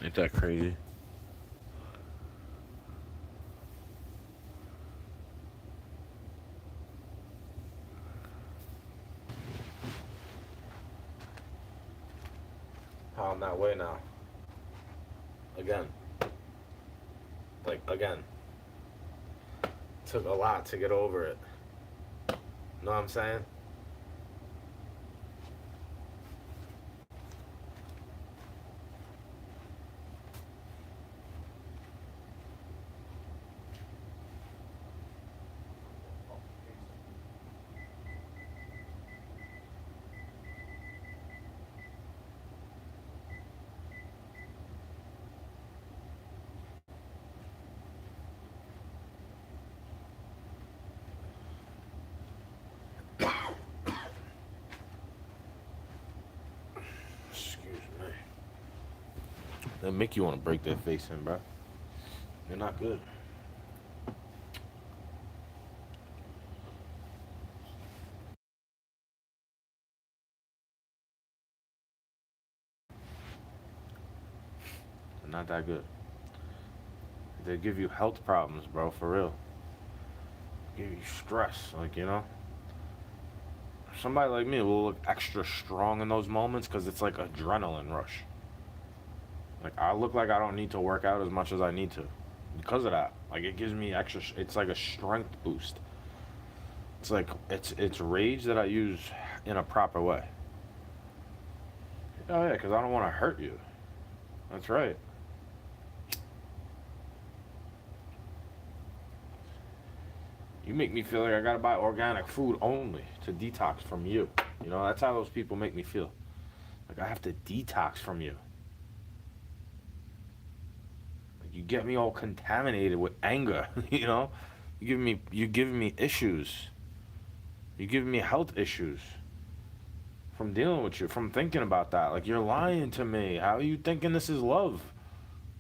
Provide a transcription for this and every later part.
Ain't that crazy? How I'm that way now. Again. Like, again. Took a lot to get over it. Know what I'm saying? Excuse me. They make you want to break their face in, bro. They're not good. They're not that good. They give you health problems, bro, for real. Give you stress, like, you know? Somebody like me will look extra strong in those moments because it's like adrenaline rush. Like, I look like I don't need to work out as much as I need to because of that. Like, it gives me extra, it's like a strength boost. It's like, it's rage that I use in a proper way. Oh, yeah, because I don't want to hurt you. That's right. You make me feel like I gotta buy organic food only to detox from you. You know, that's how those people make me feel. Like I have to detox from you. Like you get me all contaminated with anger. You know, you giving me issues. You giving me health issues from dealing with you, from thinking about that. Like you're lying to me. How are you thinking this is love?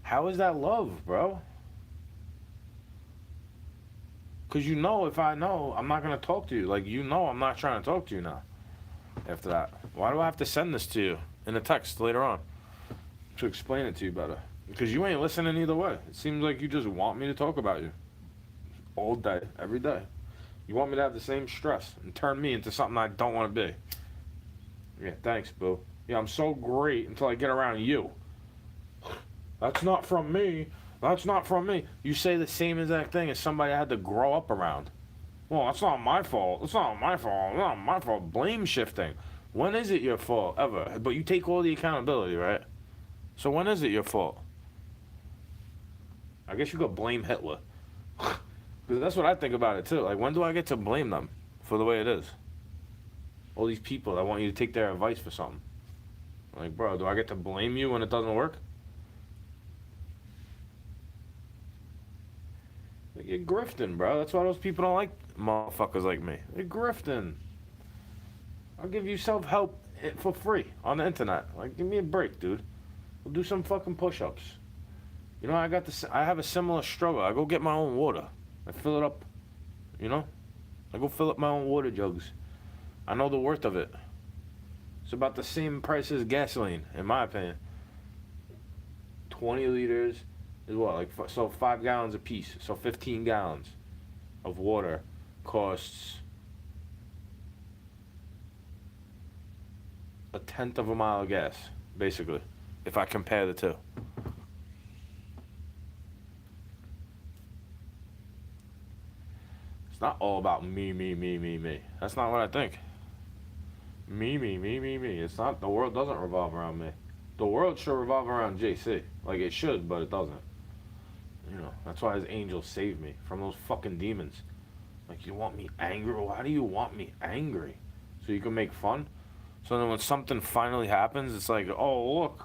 How is that love, bro? Cause you know if I know, I'm not gonna talk to you. Like you know, I'm not trying to talk to you now. After that, why do I have to send this to you in a text later on to explain it to you better? Because you ain't listening either way. It seems like you just want me to talk about you all day, every day. You want me to have the same stress and turn me into something I don't want to be. Yeah, thanks, boo. Yeah, I'm so great until I get around you. That's not from me. That's not from me. You say the same exact thing as somebody I had to grow up around. Well, that's not my fault. It's not my fault. It's not my fault. Blame shifting. When is it your fault? Ever. But you take all the accountability, right? So when is it your fault? I guess you could blame Hitler. Because that's what I think about it too. Like, when do I get to blame them for the way it is? All these people that want you to take their advice for something. Like, bro, do I get to blame you when it doesn't work? Like, you're grifting, bro. That's why those people don't like motherfuckers like me. They're grifting. I'll give you self help for free on the internet. Like, give me a break, dude. We'll do some fucking push ups. You know, I got this. I have a similar struggle. I go get my own water. I fill it up. You know, I go fill up my own water jugs. I know the worth of it. It's about the same price as gasoline, in my opinion. 20 liters is what, like, so 5 gallons a piece. So 15 gallons of water costs a tenth of a mile of gas, basically, if I compare the two. It's not all about me, me, me, me, me. That's not what I think. Me, me, me, me, me. It's not, the world doesn't revolve around me. The world should revolve around JC. Like it should, but it doesn't. You know, that's why his angels saved me from those fucking demons. Like, you want me angry? Why do you want me angry? So you can make fun? So then when something finally happens, it's like, oh,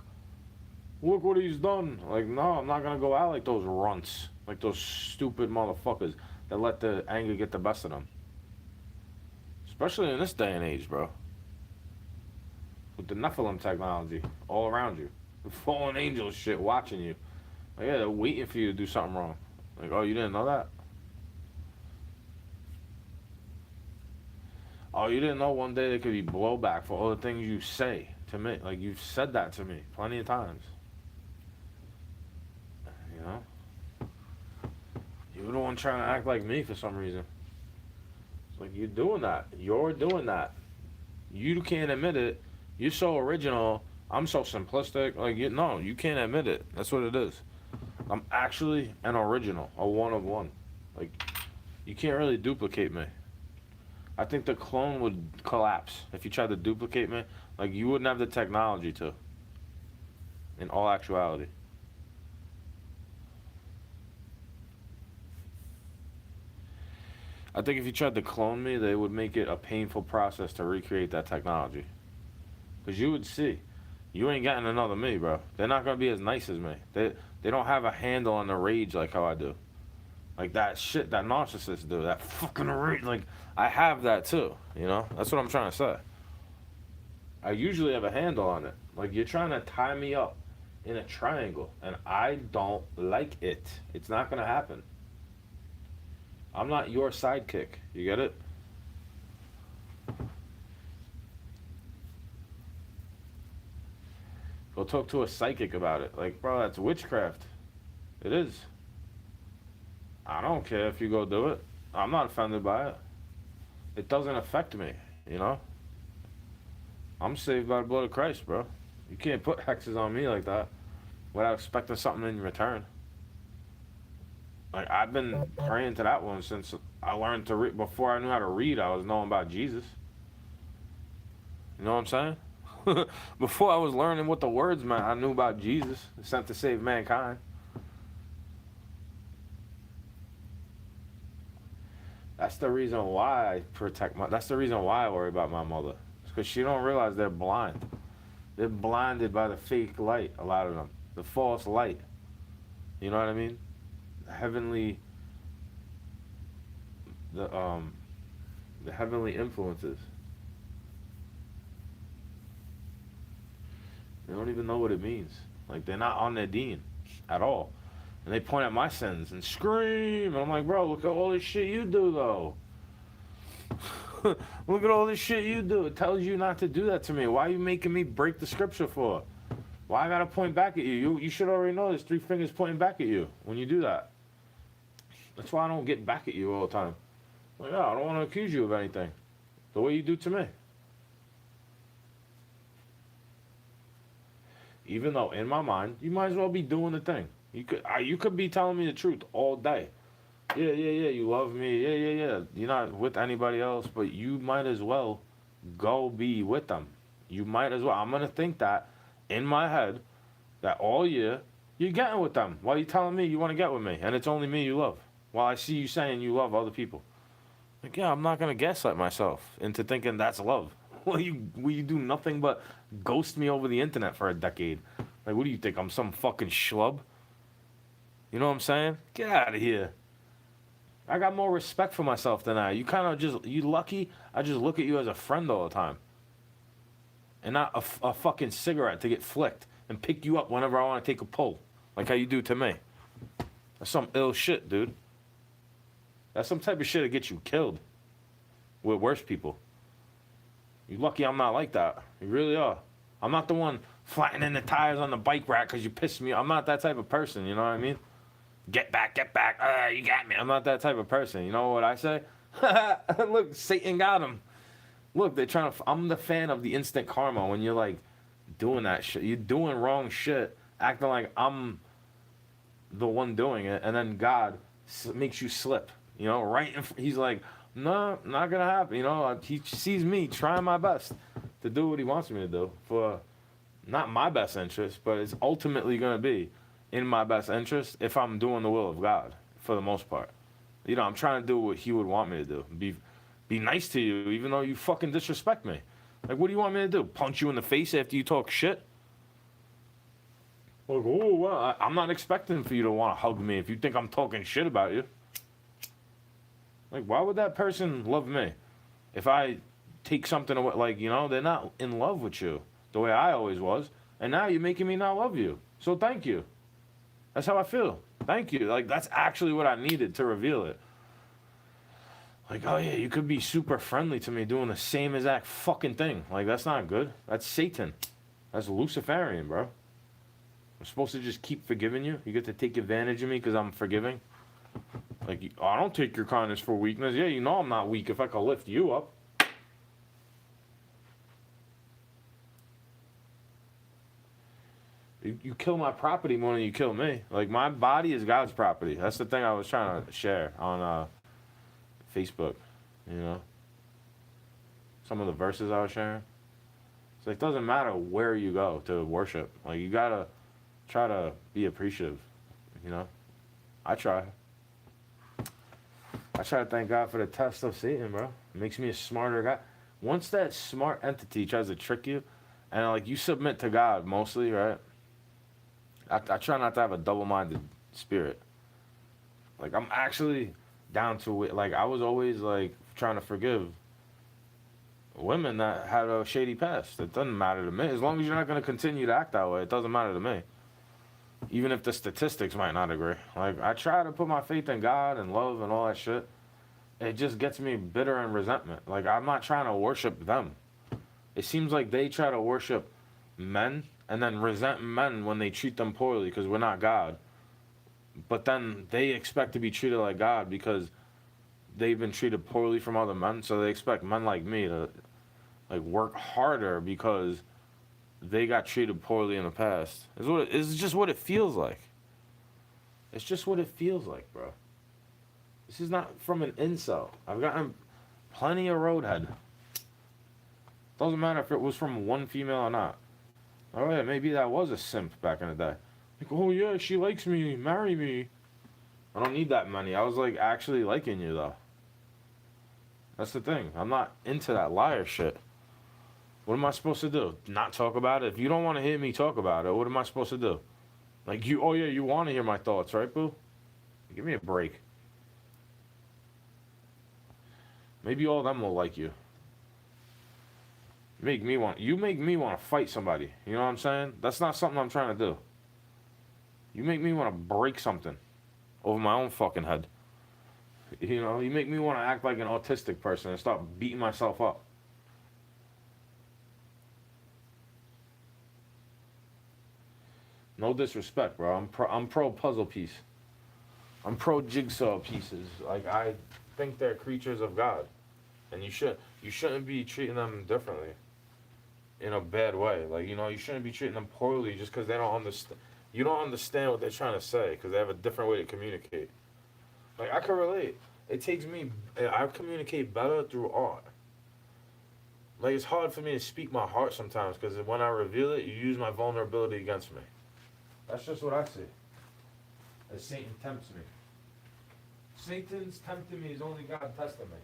look what he's done. Like, no, I'm not gonna go out like those runts. Like those stupid motherfuckers that let the anger get the best of them. Especially in this day and age, bro. With the Nephilim technology all around you. The fallen angels shit watching you. Like, yeah, they're waiting for you to do something wrong. Like, oh, you didn't know that? Oh, you didn't know one day there could be blowback for all the things you say to me. Like, you've said that to me plenty of times. You know, you're the one trying to act like me for some reason. It's like you're doing that. You're doing that. You can't admit it. You're so original. I'm so simplistic. Like no, you can't admit it. That's what it is. I'm actually an original, a one of one. Like you can't really duplicate me. I think the clone would collapse if you tried to duplicate me. Like you wouldn't have the technology to. In all actuality. I think if you tried to clone me, they would make it a painful process to recreate that technology. Because you would see, you ain't getting another me, bro. They're not gonna be as nice as me. They don't have a handle on the rage like how I do. Like that shit that narcissists do. That fucking rage. Like I have that too. You know, that's what I'm trying to say. I usually have a handle on it. Like you're trying to tie me up in a triangle, and I don't like it. It's not gonna happen. I'm not your sidekick. You get it? Go talk to a psychic about it. Like, bro, that's witchcraft. It is. I don't care if you go do it. I'm not offended by it. It doesn't affect me, you know? I'm saved by the blood of Christ, bro. You can't put hexes on me like that without expecting something in return. Like, I've been praying to that one since I learned to read. Before I knew how to read, I was knowing about Jesus. You know what I'm saying? Before I was learning what the words meant, I knew about Jesus, sent to save mankind. That's the reason why I protect that's the reason why I worry about my mother. It's because she don't realize they're blind. They're blinded by the fake light, a lot of them. The false light. You know what I mean? The heavenly influences. They don't even know what it means. Like, they're not on their deen at all. And they point at my sins and scream. And I'm like, bro, look at all this shit you do, though. Look at all this shit you do. It tells you not to do that to me. Why are you making me break the scripture for? Why I gotta point back at you? You should already know there's 3 fingers pointing back at you when you do that. That's why I don't get back at you all the time. Like, no, I don't want to accuse you of anything. The way you do to me. Even though in my mind, you might as well be doing the thing. You could be telling me the truth all day. Yeah, you love me. Yeah. You're not with anybody else, but you might as well go be with them. You might as well. I'm going to think that in my head that all year you're getting with them. Why are you telling me you want to get with me? And it's only me you love. While I see you saying you love other people. Like, yeah, I'm not going to gaslight myself into thinking that's love. Will you do nothing but ghost me over the internet for a decade? Like, what do you think? I'm some fucking schlub? You know what I'm saying? Get out of here. I got more respect for myself than that. You kind of you lucky I just look at you as a friend all the time. And not a fucking cigarette to get flicked and pick you up whenever I want to take a pull. Like how you do to me. That's some ill shit, dude. That's some type of shit that gets you killed. With worse people. You're lucky I'm not like that. You really are. I'm not the one flattening the tires on the bike rack because you pissed me. I'm not that type of person, you know what I mean? Get back. You got me. I'm not that type of person. You know what I say? Look, Satan got him. Look, they're trying to... I'm the fan of the instant karma when you're, like, doing that shit. You're doing wrong shit, acting like I'm the one doing it, and then God makes you slip. You know, right in he's like... No, not gonna happen. You know, he sees me trying my best to do what he wants me to do for not my best interest, but it's ultimately gonna be in my best interest if I'm doing the will of God for the most part. You know, I'm trying to do what he would want me to do. Be nice to you, even though you fucking disrespect me. Like, what do you want me to do? Punch you in the face after you talk shit? Like, oh, well, I'm not expecting for you to want to hug me if you think I'm talking shit about you. Like, why would that person love me? If I take something away, like, you know, they're not in love with you the way I always was. And now you're making me not love you. So thank you. That's how I feel. Thank you. Like, that's actually what I needed to reveal it. Like, oh yeah, you could be super friendly to me doing the same exact fucking thing. Like, that's not good. That's Satan. That's Luciferian, bro. I'm supposed to just keep forgiving you. You get to take advantage of me because I'm forgiving. Like, I don't take your kindness for weakness. Yeah, you know I'm not weak if I can lift you up. You kill my property more than you kill me. Like, my body is God's property. That's the thing I was trying to share on Facebook. You know, some of the verses I was sharing. It's like, it doesn't matter where you go to worship. Like, you gotta try to be appreciative. You know, I try. I try to thank God for the test of Satan, bro. It makes me a smarter guy. Once that smart entity tries to trick you, and like you submit to God mostly, right? I try not to have a double-minded spirit. Like, I'm actually down to it. Like, I was always like trying to forgive women that had a shady past. It doesn't matter to me. As long as you're not going to continue to act that way, it doesn't matter to me. Even if the statistics might not agree. Like, I try to put my faith in God and love and all that shit. It just gets me bitter and resentment. Like, I'm not trying to worship them. It seems like they try to worship men and then resent men when they treat them poorly because we're not God. But then they expect to be treated like God because they've been treated poorly from other men. So they expect men like me to like work harder because they got treated poorly in the past. It's just what it feels like. It's just what it feels like, bro. This is not from an incel. I've gotten plenty of roadhead. Doesn't matter if it was from one female or not. Oh yeah, maybe that was a simp back in the day. Like, oh yeah, she likes me, marry me. I don't need that many. I was like actually liking you though. That's the thing. I'm not into that liar shit. What am I supposed to do? Not talk about it? If you don't want to hear me talk about it, what am I supposed to do? Like, oh yeah, you want to hear my thoughts, right, boo? Give me a break. Maybe all of them will like you. You make me want to fight somebody. You know what I'm saying? That's not something I'm trying to do. You make me want to break something over my own fucking head. You know, you make me want to act like an autistic person and start beating myself up. No disrespect, bro. I'm pro puzzle piece. I'm pro jigsaw pieces. Like, I think they're creatures of God, and you shouldn't be treating them differently, in a bad way. Like, you know, you shouldn't be treating them poorly just because they don't understand. You don't understand what they're trying to say because they have a different way to communicate. Like, I can relate. I communicate better through art. Like, it's hard for me to speak my heart sometimes because when I reveal it, you use my vulnerability against me. That's just what I see. As Satan tempts me. Satan's tempting me is only God testing me.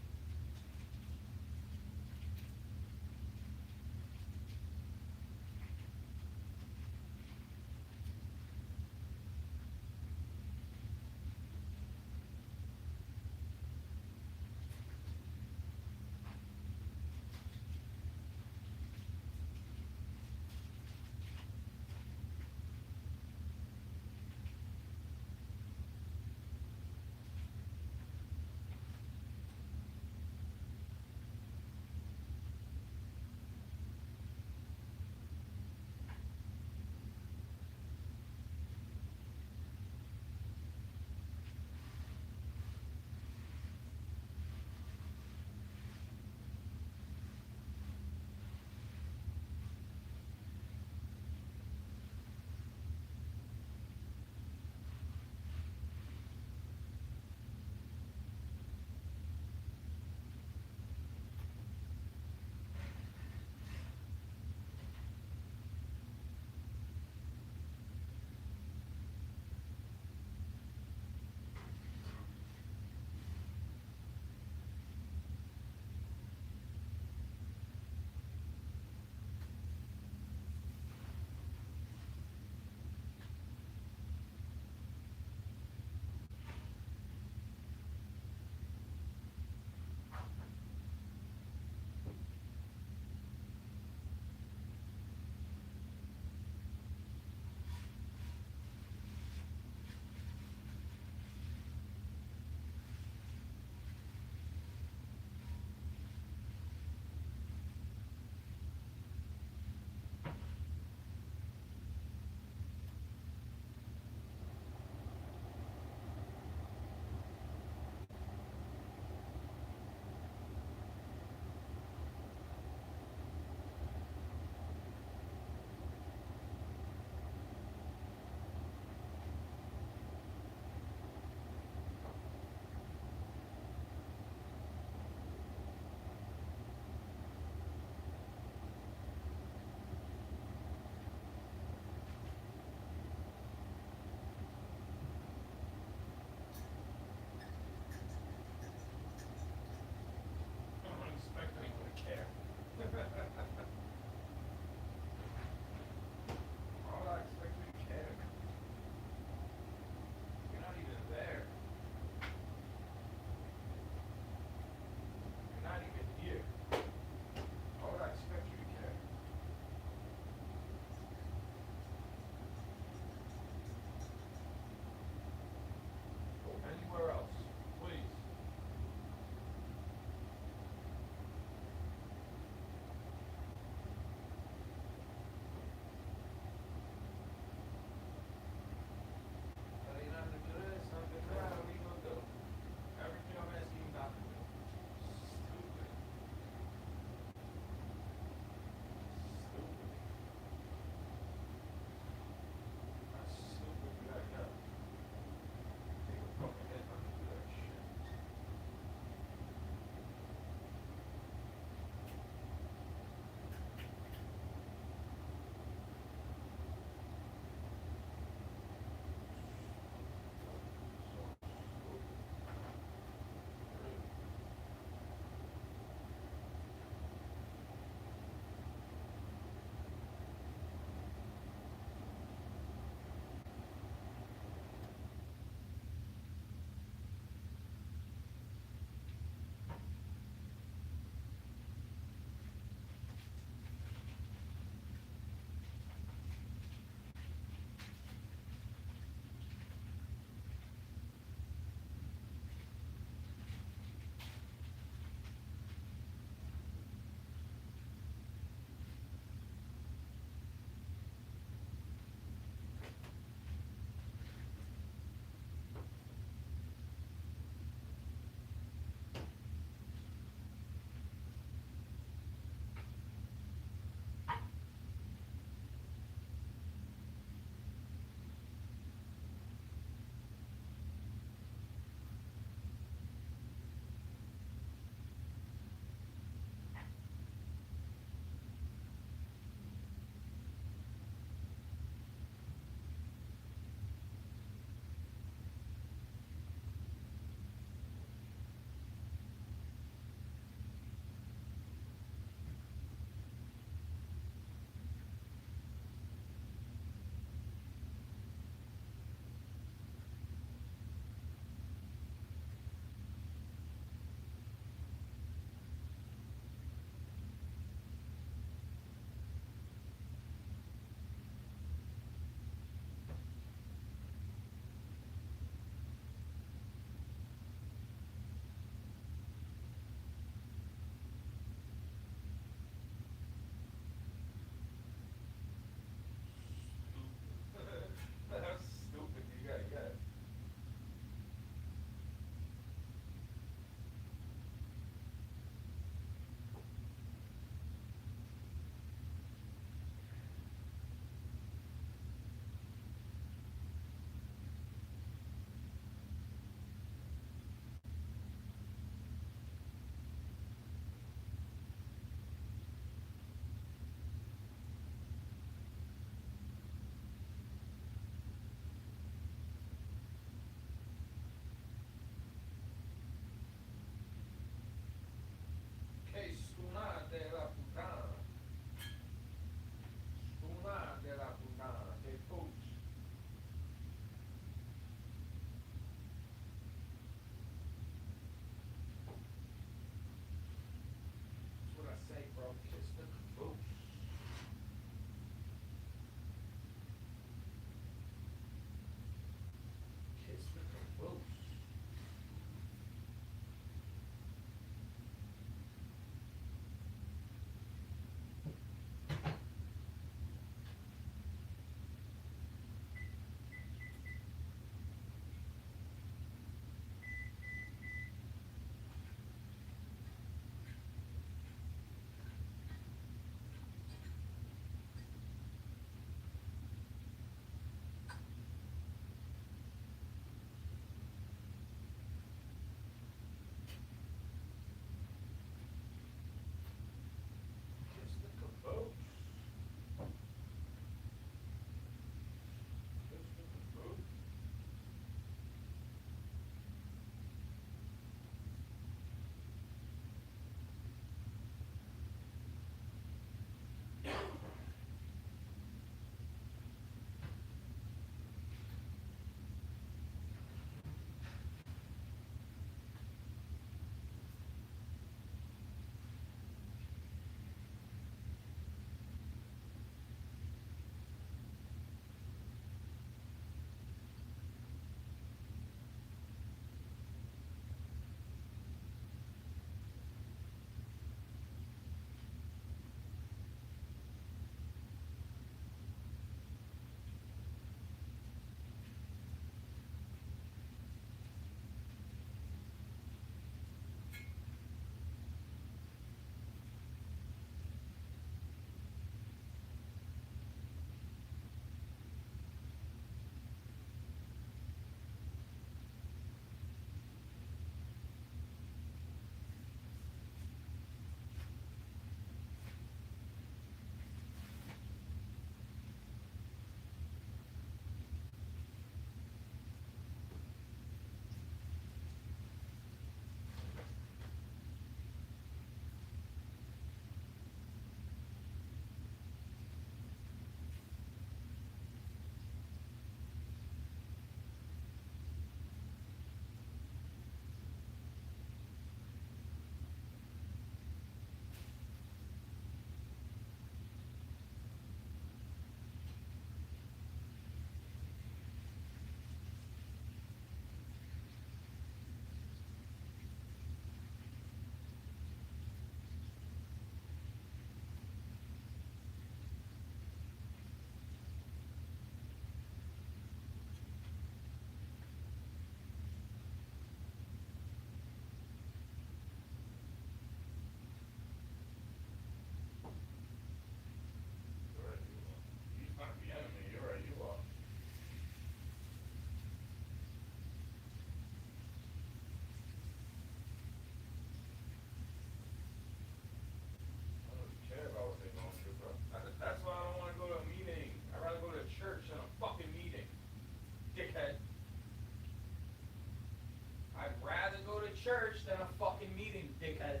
church than a fucking meeting, dickhead.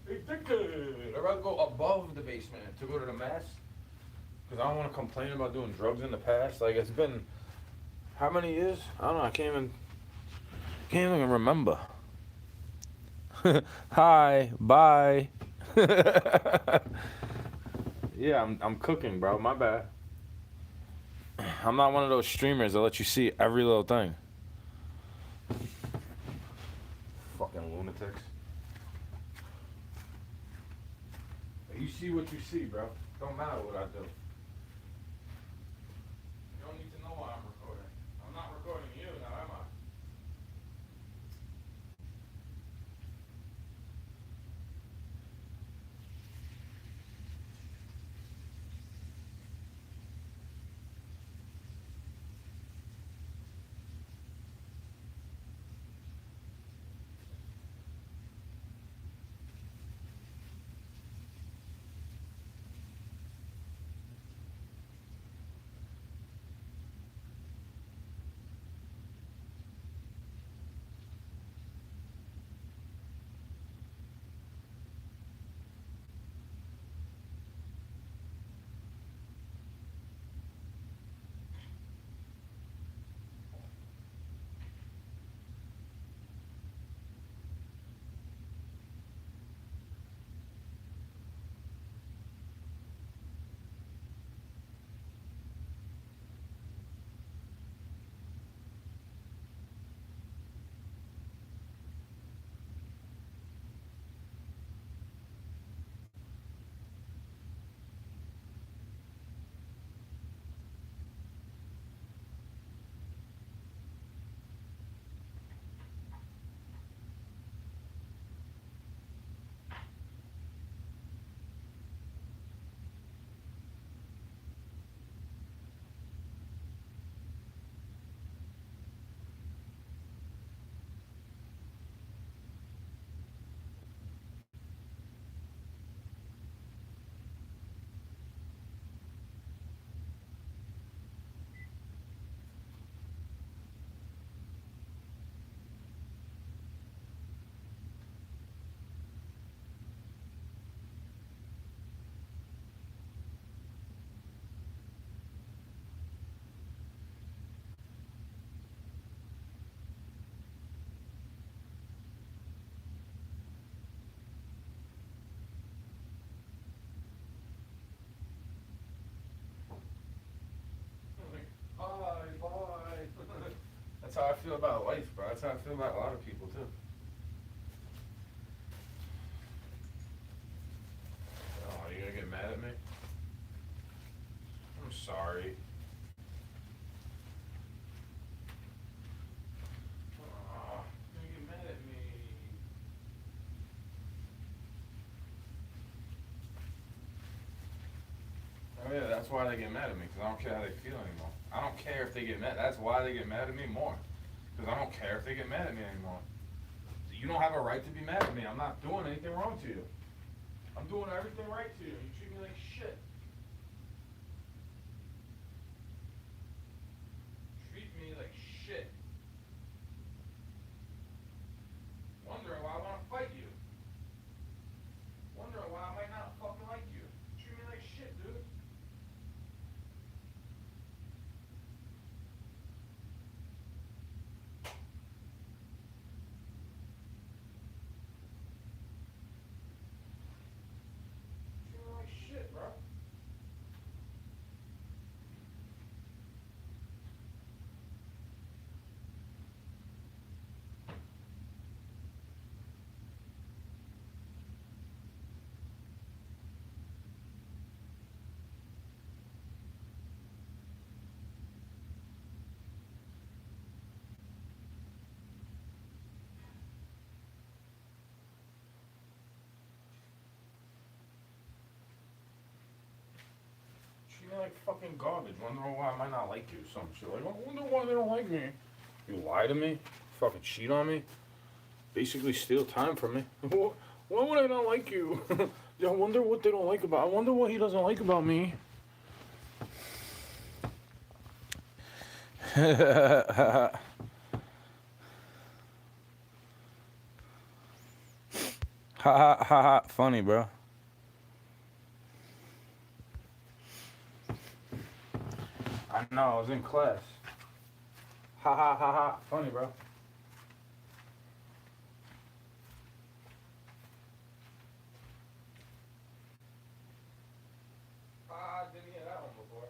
Hey, dickhead! I'd rather go above the basement to go to the mass. Because I don't want to complain about doing drugs in the past. Like, it's been, how many years? I don't know, I can't even remember. Hi, bye. Yeah, I'm cooking, bro. My bad. I'm not one of those streamers that let you see every little thing. Fucking lunatics. You see what you see, bro. Don't matter what I do. You don't need to know why I'm recording. I'm not recording you, now am I? Bye, bye. That's how I feel about life, bro. That's how I feel about a lot of people, too. Oh, are you gonna get mad at me? I'm sorry. Oh, you're gonna get mad at me. Oh yeah, that's why they get mad at me, because I don't care how they feel anymore. I don't care if they get mad. That's why they get mad at me more. Because I don't care if they get mad at me anymore. You don't have a right to be mad at me. I'm not doing anything wrong to you. I'm doing everything right to you. You treat me like shit. Treat me like shit. Wondering why I want to fight you. Wondering why I might not fucking like you. Treat me like shit, dude. Treat me like shit, bro. Treat me like fucking garbage. Wondering why I might not like you. Some shit. Like, I wonder why they don't like me. You lie to me? Fucking cheat on me? Basically steal time from me. Why would I not like you? I wonder what they don't like about. I wonder what he doesn't like about me. Ha ha ha ha. Funny, bro. I know. I was in class. Ha ha ha ha. Funny, bro. I didn't hear that one before.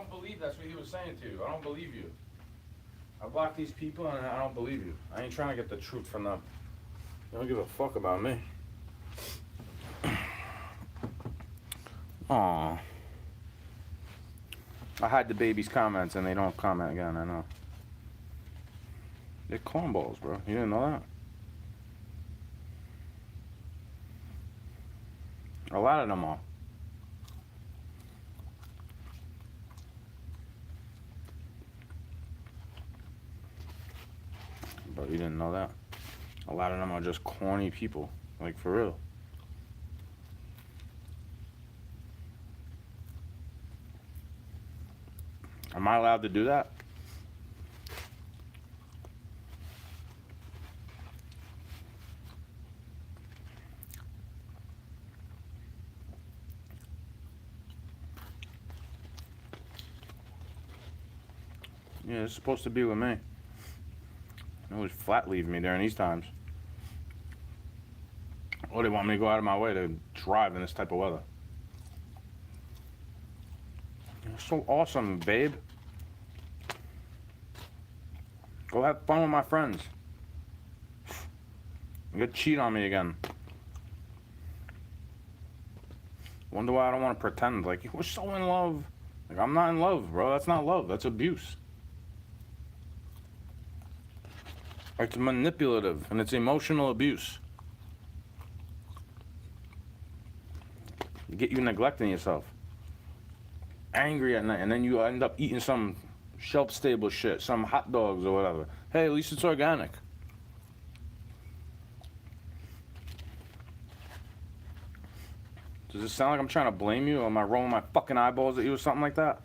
don't believe that's what he was saying to you. I don't believe you. I block these people and I don't believe you. I ain't trying to get the truth from them. They don't give a fuck about me. Aw. I hide the baby's comments and they don't comment again, I know. They're cornballs, bro. You didn't know that? A lot of them are. But you didn't know that. A lot of them are just corny people. Like, for real. Am I allowed to do that? Yeah, it's supposed to be with me. It always flat leave me during these times. Or they want me to go out of my way to drive in this type of weather. You're so awesome, babe. Go have fun with my friends. You're gonna cheat on me again. Wonder why I don't want to pretend like we're so in love. Like, I'm not in love, bro. That's not love. That's abuse. It's manipulative and it's emotional abuse. Get you neglecting yourself. Angry at night, and then you end up eating some shelf-stable shit, some hot dogs or whatever. Hey, at least it's organic. Does it sound like I'm trying to blame you, or am I rolling my fucking eyeballs at you or something like that?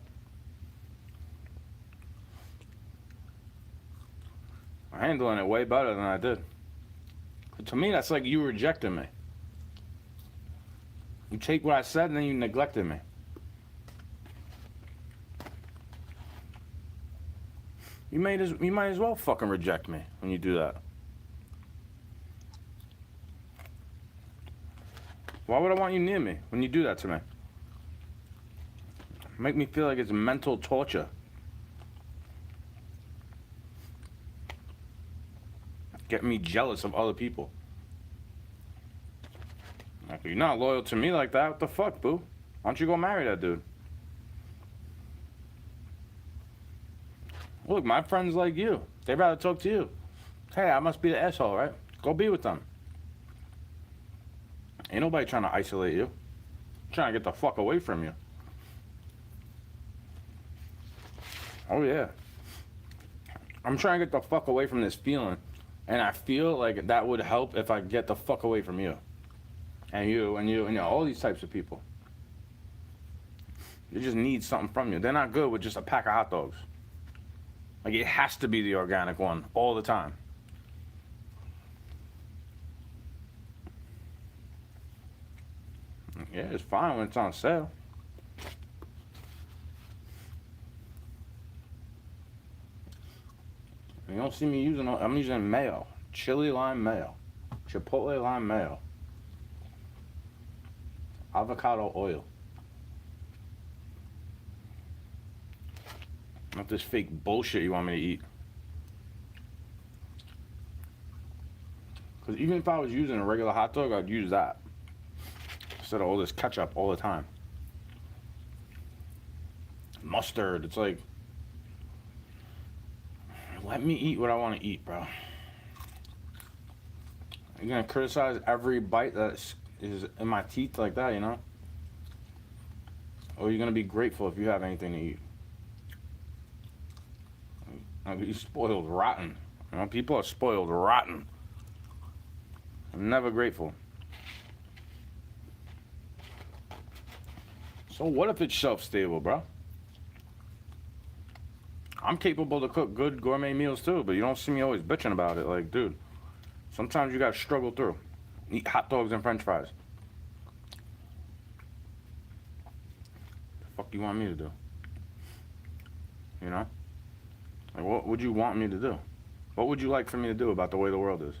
I'm handling it way better than I did. But to me, that's like you rejecting me. You take what I said and then you neglected me. You might as well fucking reject me when you do that. Why would I want you near me when you do that to me? Make me feel like it's mental torture. Get me jealous of other people. Like, you're not loyal to me like that. What the fuck, boo? Why don't you go marry that dude? Look, my friends like you. They'd rather talk to you. Hey, I must be the asshole, right? Go be with them. Ain't nobody trying to isolate you. I'm trying to get the fuck away from you. Oh, yeah. I'm trying to get the fuck away from this feeling. And I feel like that would help if I get the fuck away from you. And you, all these types of people. They just need something from you. They're not good with just a pack of hot dogs. Like, it has to be the organic one all the time. Yeah, it's fine when it's on sale. You don't see me using, I'm using mayo. Chili lime mayo. Chipotle lime mayo. Avocado oil. Not this fake bullshit you want me to eat. Because even if I was using a regular hot dog, I'd use that. Instead of all this ketchup all the time. Mustard, it's like... Let me eat what I want to eat, bro. You're gonna criticize every bite that is in my teeth like that, you know? Or you're gonna be grateful if you have anything to eat. You're spoiled rotten. You know, people are spoiled rotten. I'm never grateful. So what if it's shelf-stable, bro? I'm capable to cook good gourmet meals too, but you don't see me always bitching about it. Like, dude, sometimes you gotta struggle through. Eat hot dogs and french fries. The fuck you want me to do? You know? Like, what would you want me to do? What would you like for me to do about the way the world is?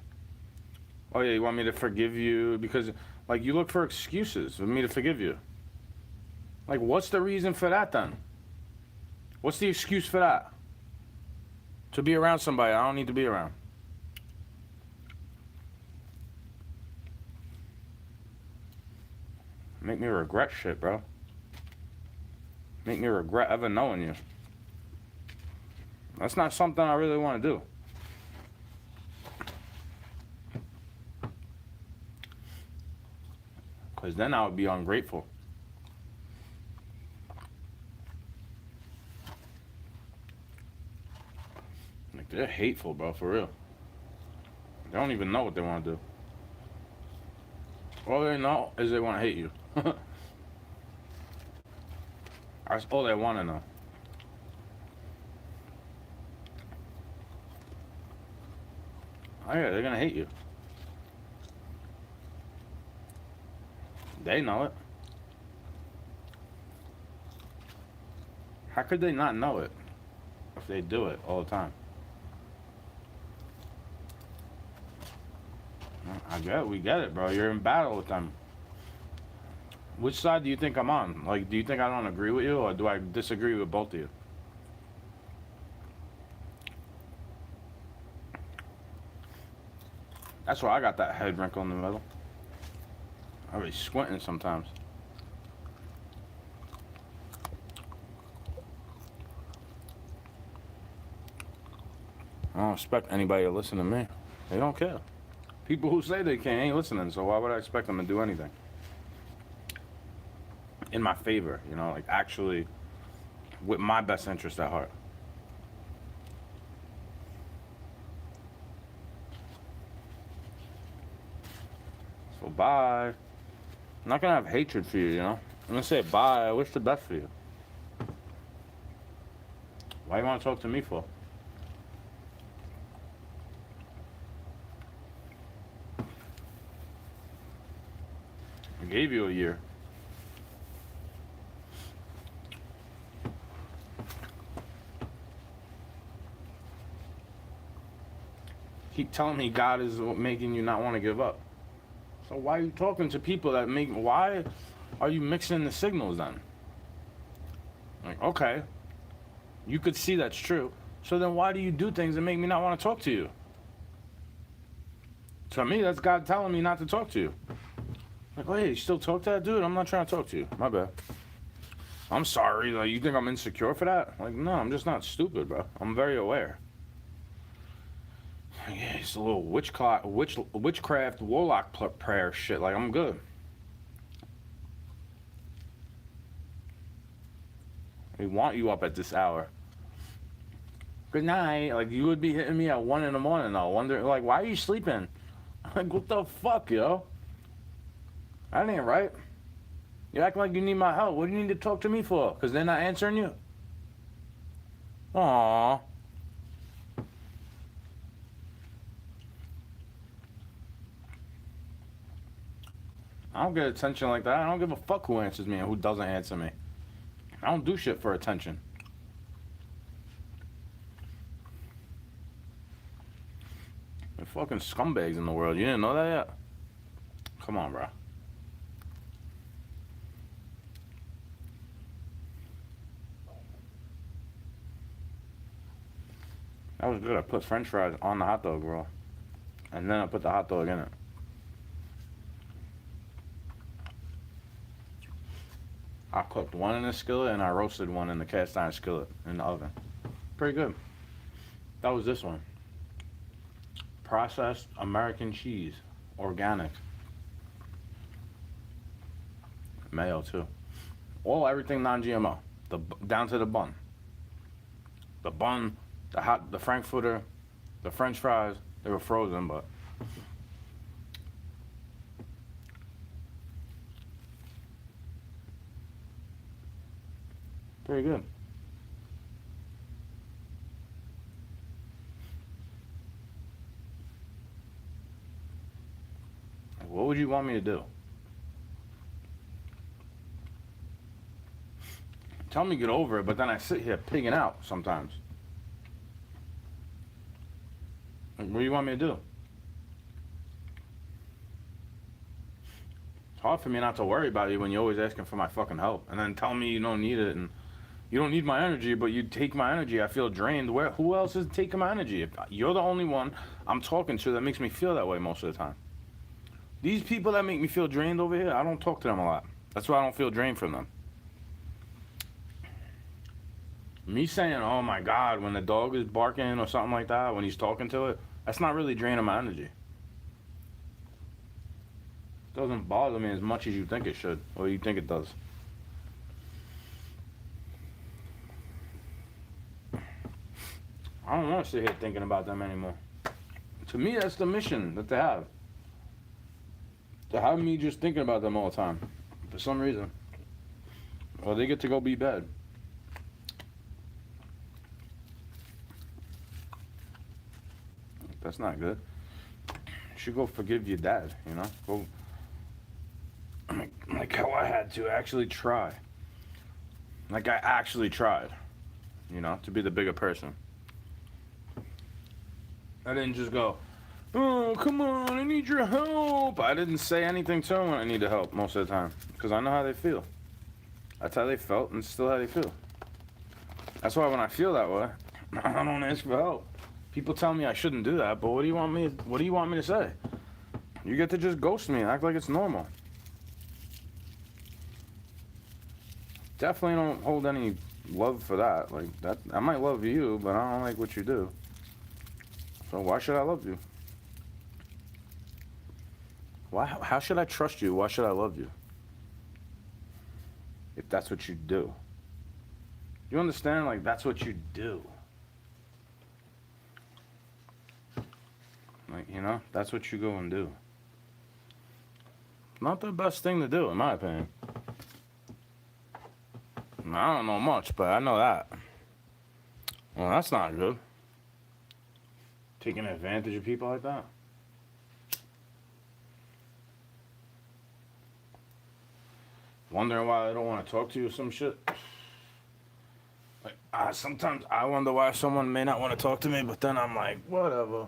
Oh yeah, you want me to forgive you? Because, like, you look for excuses for me to forgive you. Like, what's the reason for that then? What's the excuse for that? To be around somebody I don't need to be around. Make me regret shit, bro. Make me regret ever knowing you. That's not something I really want to do. Because then I would be ungrateful. Like, they're hateful, bro, for real. They don't even know what they want to do. All they know is they want to hate you. That's all they want to know. Oh yeah, they're gonna hate you. They know it. How could they not know it if they do it all the time? We get it, bro. You're in battle with them. Which side do you think I'm on? Like, do you think I don't agree with you, or do I disagree with both of you? That's why I got that head wrinkle in the middle. I be squinting sometimes. I don't expect anybody to listen to me. They don't care. People who say they can't ain't listening, so why would I expect them to do anything? In my favor, you know, like actually with my best interest at heart. So bye. I'm not gonna have hatred for you, you know? I'm gonna say bye, I wish the best for you. Why you wanna talk to me for? I gave you a year. Keep telling me God is making you not want to give up. So why are you talking to people that make, why are you mixing the signals then? Like, okay, you could see that's true. So then why do you do things that make me not want to talk to you? To me, that's God telling me not to talk to you. Like, wait, you still talk to that dude? I'm not trying to talk to you. My bad. I'm sorry. Like, you think I'm insecure for that? Like, no, I'm just not stupid, bro. I'm very aware. Yeah, it's a little witchcraft, warlock prayer shit. Like, I'm good. We want you up at this hour. Good night. Like, you would be hitting me at 1 in the morning, though. Wondering, like, why are you sleeping? Like, what the fuck, yo? That ain't right. You act like you need my help. What do you need to talk to me for? Because they're not answering you? Aww. I don't get attention like that. I don't give a fuck who answers me and who doesn't answer me. I don't do shit for attention. They're fucking scumbags in the world. You didn't know that yet? Come on, bro. That was good. I put french fries on the hot dog roll. And then I put the hot dog in it. I cooked one in the skillet and I roasted one in the cast iron skillet in the oven. Pretty good. That was this one. Processed American cheese. Organic. Mayo too. Everything non-GMO. Down to the bun. The bun, the frankfurter, the french fries, they were frozen, but pretty good. What would you want me to do? Tell me to get over it, but then I sit here pigging out sometimes. Like, what do you want me to do? It's hard for me not to worry about you when you're always asking for my fucking help, and then tell me you don't need it, and You don't need my energy, but you take my energy. I feel drained. Who else is taking my energy? If you're the only one I'm talking to that makes me feel that way most of the time. These people that make me feel drained over here, I don't talk to them a lot. That's why I don't feel drained from them. Me saying, oh my God, when the dog is barking or something like that, when he's talking to it, that's not really draining my energy. It doesn't bother me as much as you think it should, or you think it does. I don't want to sit here thinking about them anymore. To me, that's the mission that they have. To have me just thinking about them all the time, for some reason. Or they get to go be bad. That's not good. You should go forgive your dad, you know? Go, like how I had to actually try. Like I actually tried, you know, to be the bigger person. I didn't just go, oh, come on, I need your help. I didn't say anything to them when I needed help most of the time, because I know how they feel. That's how they felt, and it's still how they feel. That's why when I feel that way, I don't ask for help. People tell me I shouldn't do that, but what do you want me to say? You get to just ghost me and act like it's normal. Definitely don't hold any love for that. Like that, I might love you, but I don't like what you do. So why should I love you? How should I trust you? Why should I love you? If that's what you do. You understand? Like, that's what you do. Like, you know, that's what you go and do. Not the best thing to do, in my opinion. I don't know much, but I know that. Well, that's not good. Taking advantage of people like that. Wondering why they don't want to talk to you or some shit. Like, sometimes I wonder why someone may not want to talk to me, but then I'm like, whatever.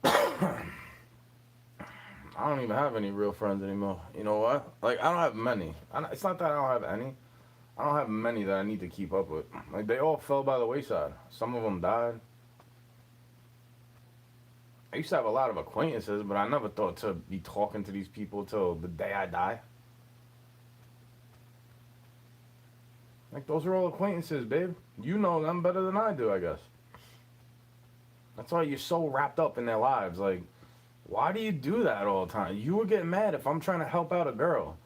I don't even have any real friends anymore. You know what? Like, I don't have many. It's not that I don't have any. I don't have many that I need to keep up with. Like, they all fell by the wayside. Some of them died. I used to have a lot of acquaintances, but I never thought to be talking to these people till the day I die. Like, those are all acquaintances, babe. You know them better than I do, I guess. That's why you're so wrapped up in their lives. Like, why do you do that all the time? You would get mad if I'm trying to help out a girl.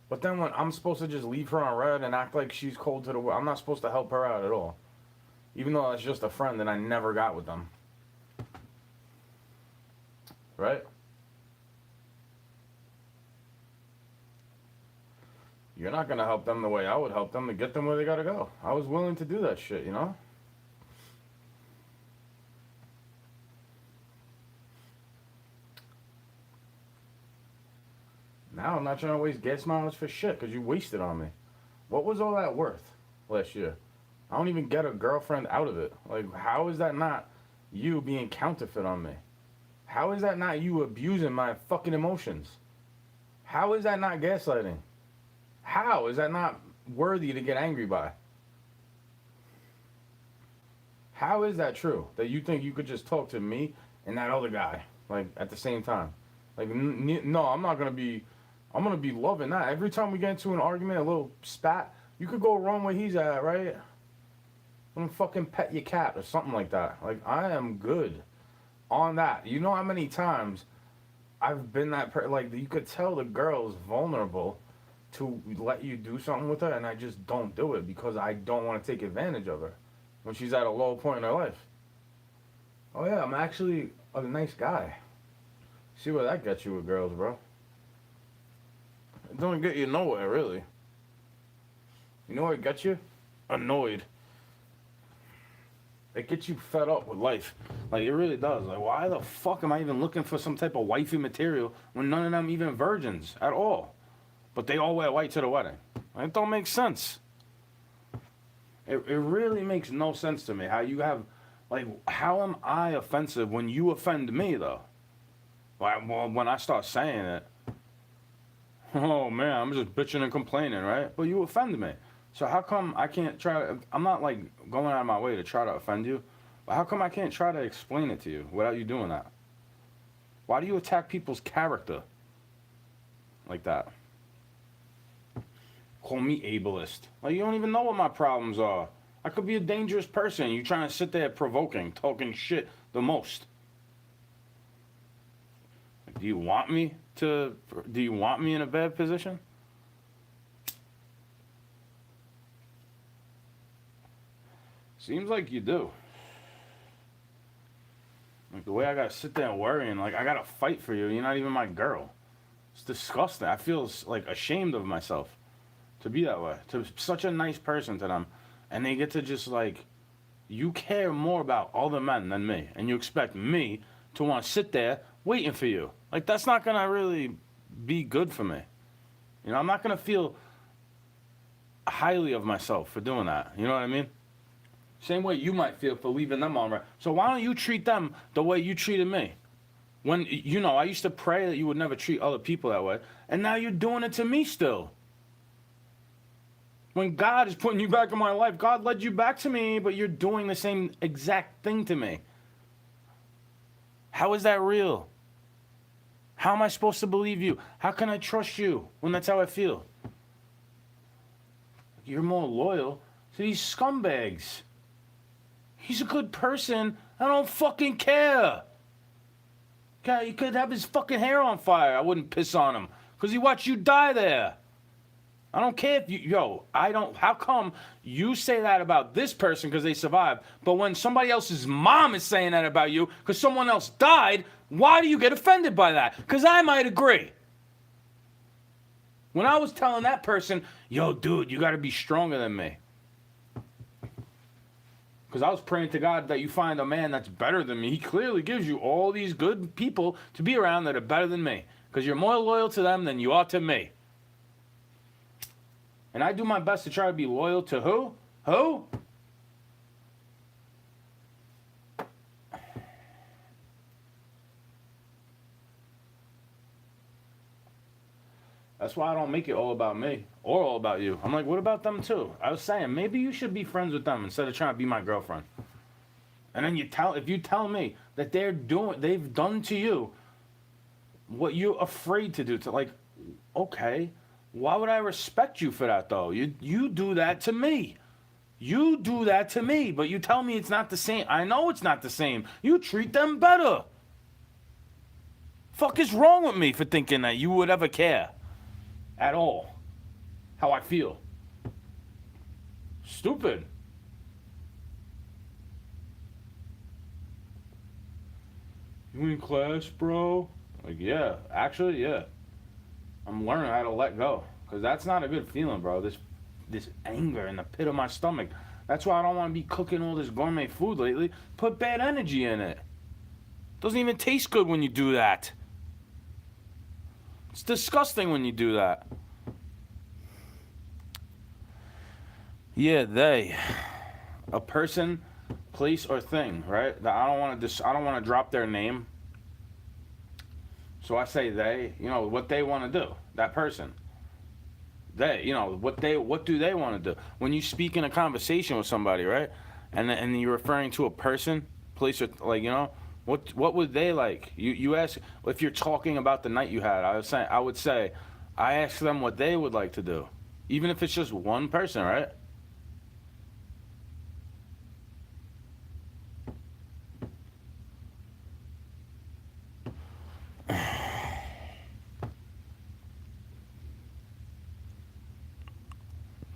But then when I'm supposed to just leave her on red and act like she's cold to the world, I'm not supposed to help her out at all. Even though that's just a friend that I never got with them. Right? You're not going to help them the way I would help them to get them where they got to go. I was willing to do that shit, you know? Now I'm not trying to waste gas mileage for shit because you wasted on me. What was all that worth last year? I don't even get a girlfriend out of it. Like, how is that not you being counterfeit on me? How is that not you abusing my fucking emotions? How is that not gaslighting? How is that not worthy to get angry by? How is that true? That you think you could just talk to me and that other guy, like, at the same time? Like, no, I'm going to be loving that. Every time we get into an argument, a little spat, you could go run where he's at, right? I'm gonna fucking pet your cat or something like that. Like, I am good on that. You know how many times I've been that like, you could tell the girl's vulnerable to let you do something with her, and I just don't do it because I don't want to take advantage of her when she's at a low point in her life. Oh yeah, I'm actually a nice guy. See where that gets you with girls, bro. It don't get you nowhere, really. You know what it gets you? Annoyed. It gets you fed up with life. Like, it really does. Like, why the fuck am I even looking for some type of wifey material when none of them even virgins at all? But they all wear white to the wedding. It don't make sense. It really makes no sense to me how you have, like, how am I offensive when you offend me, though? Well, when I start saying it, oh man, I'm just bitching and complaining, right? But you offend me. So how come I can't try to, I'm not like going out of my way to try to offend you, but how come I can't try to explain it to you without you doing that? Why do you attack people's character like that? Call me ableist. Like, you don't even know what my problems are. I could be a dangerous person. You trying to sit there provoking, talking shit the most. Like, do you want me in a bad position? Seems like you do. Like, the way I gotta sit there and worry and like I gotta fight for you. You're not even my girl. It's disgusting. I feel like ashamed of myself to be that way. To such a nice person to them, and they get to just like, you care more about other men than me, and you expect me to want to sit there waiting for you. Like, that's not gonna really be good for me. You know, I'm not gonna feel highly of myself for doing that. You know what I mean? Same way you might feel for leaving them on red. So why don't you treat them the way you treated me? When, you know, I used to pray that you would never treat other people that way, and now you're doing it to me still. When God is putting you back in my life, God led you back to me, but you're doing the same exact thing to me. How is that real? How am I supposed to believe you? How can I trust you when that's how I feel? You're more loyal to these scumbags. He's a good person. I don't fucking care. God, he could have his fucking hair on fire. I wouldn't piss on him because he watched you die there. I don't care if you, how come you say that about this person because they survived, but when somebody else's mom is saying that about you because someone else died, why do you get offended by that? Because I might agree. When I was telling that person, yo, dude, you got to be stronger than me. Because I was praying to God that you find a man that's better than me. He clearly gives you all these good people to be around that are better than me. Because you're more loyal to them than you are to me. And I do my best to try to be loyal to who? Who? That's why I don't make it all about me or all about you. I'm like, what about them too? I was saying, maybe you should be friends with them instead of trying to be my girlfriend. And then if you tell me that they've done to you what you're afraid to do, to like, okay, why would I respect you for that though? You do that to me. You do that to me, but you tell me it's not the same. I know it's not the same. You treat them better. Fuck is wrong with me for thinking that you would ever care at all how I feel? Stupid. You in class, bro? Like, yeah. Actually, yeah. I'm learning how to let go. Because that's not a good feeling, bro. This anger in the pit of my stomach. That's why I don't want to be cooking all this gourmet food lately. Put bad energy in it. Doesn't even taste good when you do that. It's disgusting when you do that. Yeah, a person, place, or thing, right? That I don't want to drop their name. So I say they, what they want to do. That person. They, what do they want to do? When you speak in a conversation with somebody, right? And you're referring to a person, place, or like, what would they like? You ask, if you're talking about the night you had, I would say, I ask them what they would like to do, even if it's just one person, right?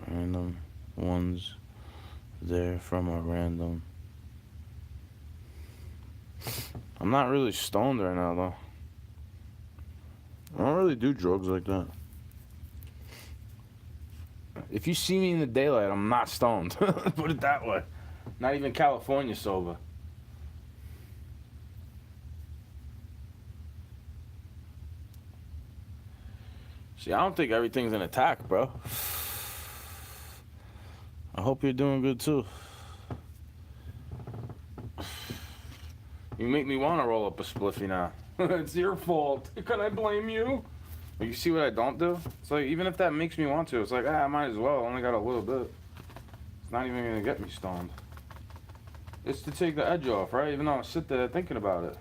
Random ones there from a random. I'm not really stoned right now, though. I don't really do drugs like that. If you see me in the daylight, I'm not stoned. Put it that way. Not even California sober. See, I don't think everything's an attack, bro. I hope you're doing good, too. You make me want to roll up a spliffy now. It's your fault. Can I blame you? You see what I don't do? It's like, even if that makes me want to, it's like, I might as well. I only got a little bit. It's not even gonna get me stoned. It's to take the edge off, right? Even though I sit there thinking about it.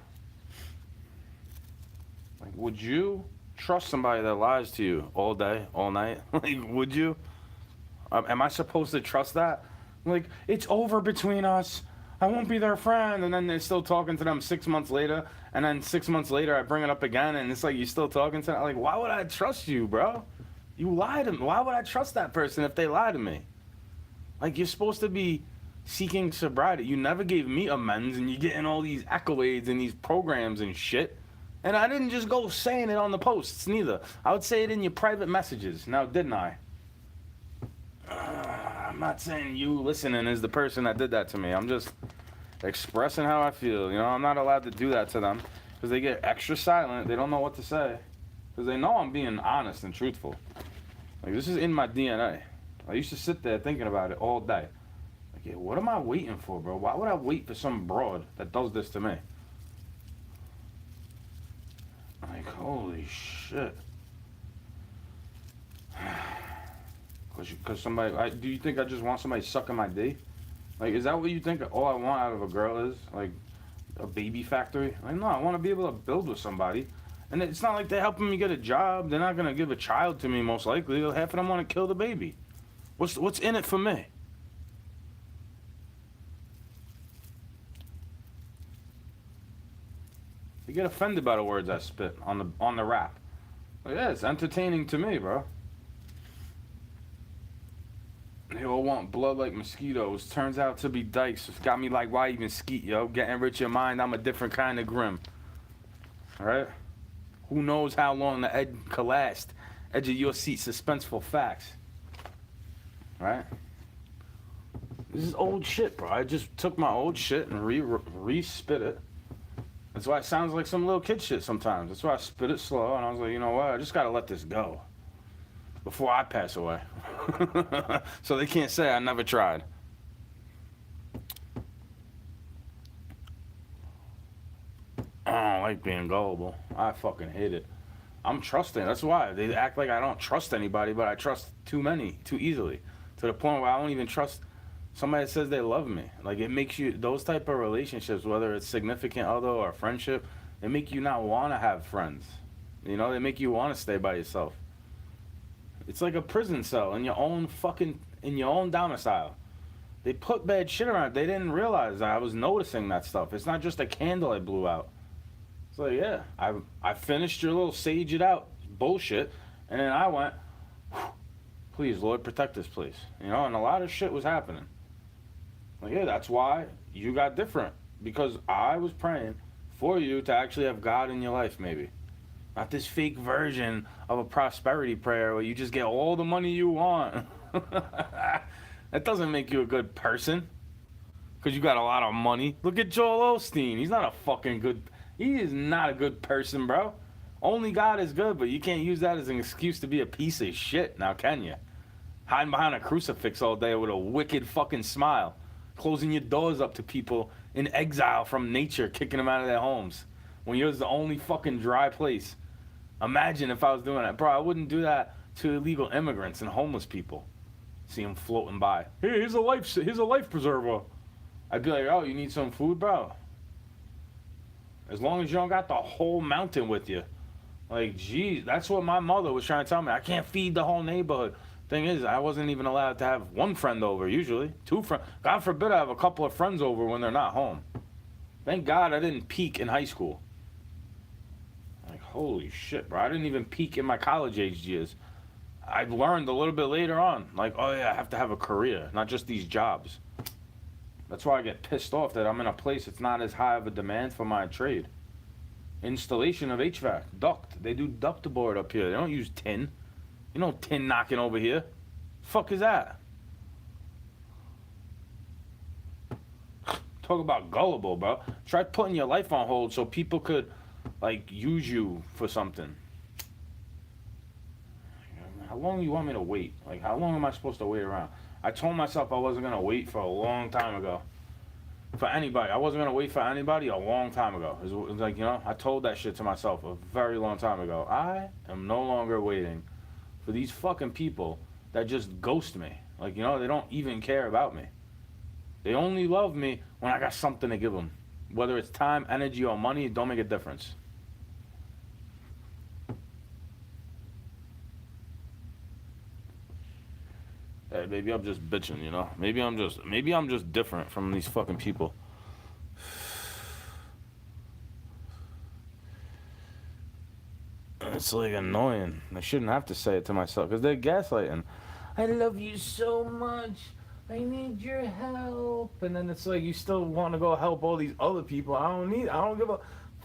Like, would you trust somebody that lies to you all day, all night? Like, would you? Am I supposed to trust that? Like, it's over between us. I won't be their friend. And then they're still talking to them 6 months later. And then 6 months later, I bring it up again. And it's like, you're still talking to them. Like, why would I trust you, bro? You lied to me. Why would I trust that person if they lie to me? Like, you're supposed to be seeking sobriety. You never gave me amends. And you're getting all these accolades and these programs and shit. And I didn't just go saying it on the posts, neither. I would say it in your private messages. Now, didn't I? I'm not saying you listening is the person that did that to me. I'm just expressing how I feel. You know, I'm not allowed to do that to them because they get extra silent. They don't know what to say because they know I'm being honest and truthful. Like, this is in my DNA. I used to sit there thinking about it all day. Like, yeah, what am I waiting for, bro? Why would I wait for some broad that does this to me? Like, holy shit. Because somebody, do you think I just want somebody sucking my D? Like, is that what you think all I want out of a girl is? Like, a baby factory? Like, no, I want to be able to build with somebody. And it's not like they're helping me get a job. They're not going to give a child to me, most likely. Half of them want to kill the baby. What's in it for me? You get offended by the words I spit on the rap. Like, yeah, it's entertaining to me, bro. They all want blood like mosquitoes. Turns out to be dykes. It's got me like, why even skeet, yo? Getting rich in mind, I'm a different kind of grim. Alright? Who knows how long the edge could last? Edge of your seat, suspenseful facts. Right? This is old shit, bro. I just took my old shit and re-spit it. That's why it sounds like some little kid shit sometimes. That's why I spit it slow, and I was like, you know what? I just gotta let this go before I pass away. So they can't say I never tried. I don't like being gullible. I fucking hate it. I'm trusting. That's why they act like I don't trust anybody, but I trust too many, too easily, to the point where I don't even trust somebody that says they love me. Like, it makes you, those type of relationships, whether it's significant other or friendship, they make you not want to have friends. You know, they make you want to stay by yourself. It's like a prison cell in your own domicile. They put bad shit around. They didn't realize that I was noticing that stuff. It's not just a candle I blew out. It's like, yeah, I finished your little sage it out bullshit, and then I went, please, Lord, protect this place. You know, and a lot of shit was happening. Like, yeah, that's why you got different. Because I was praying for you to actually have God in your life, maybe. Not this fake version of a prosperity prayer where you just get all the money you want. That doesn't make you a good person. Because you got a lot of money. Look at Joel Osteen. He's not a fucking good... He is not a good person, bro. Only God is good, but you can't use that as an excuse to be a piece of shit. Now, can you? Hiding behind a crucifix all day with a wicked fucking smile. Closing your doors up to people in exile from nature, kicking them out of their homes. When you're the only fucking dry place. Imagine if I was doing that. Bro, I wouldn't do that to illegal immigrants and homeless people. See them floating by. Hey, here's a life preserver. I'd be like, oh, you need some food, bro? As long as you don't got the whole mountain with you. Like, geez, that's what my mother was trying to tell me. I can't feed the whole neighborhood. Thing is, I wasn't even allowed to have one friend over, usually. Two friends. God forbid I have a couple of friends over when they're not home. Thank God I didn't peak in high school. Like, holy shit, bro. I didn't even peak in my college-aged years. I learned a little bit later on. Like, oh, yeah, I have to have a career, not just these jobs. That's why I get pissed off that I'm in a place that's not as high of a demand for my trade. Installation of HVAC, duct. They do duct board up here. They don't use tin. You know tin knocking over here. Fuck is that? Talk about gullible, bro. Try putting your life on hold so people could, like, use you for something. How long do you want me to wait? Like, how long am I supposed to wait around? I told myself I wasn't going to wait for a long time ago. for anybody. I wasn't gonna wait for anybody a long time ago. It was like, you know, I told that shit to myself a very long time ago. I am no longer waiting for these fucking people that just ghost me. Like, you know, they don't even care about me. They only love me when I got something to give them. Whether it's time, energy, or money, it don't make a difference. Hey, maybe I'm just bitching, you know? Maybe I'm just different from these fucking people. It's like annoying. I shouldn't have to say it to myself because they're gaslighting. I love you so much. I need your help. And then it's like you still want to go help all these other people. I don't give a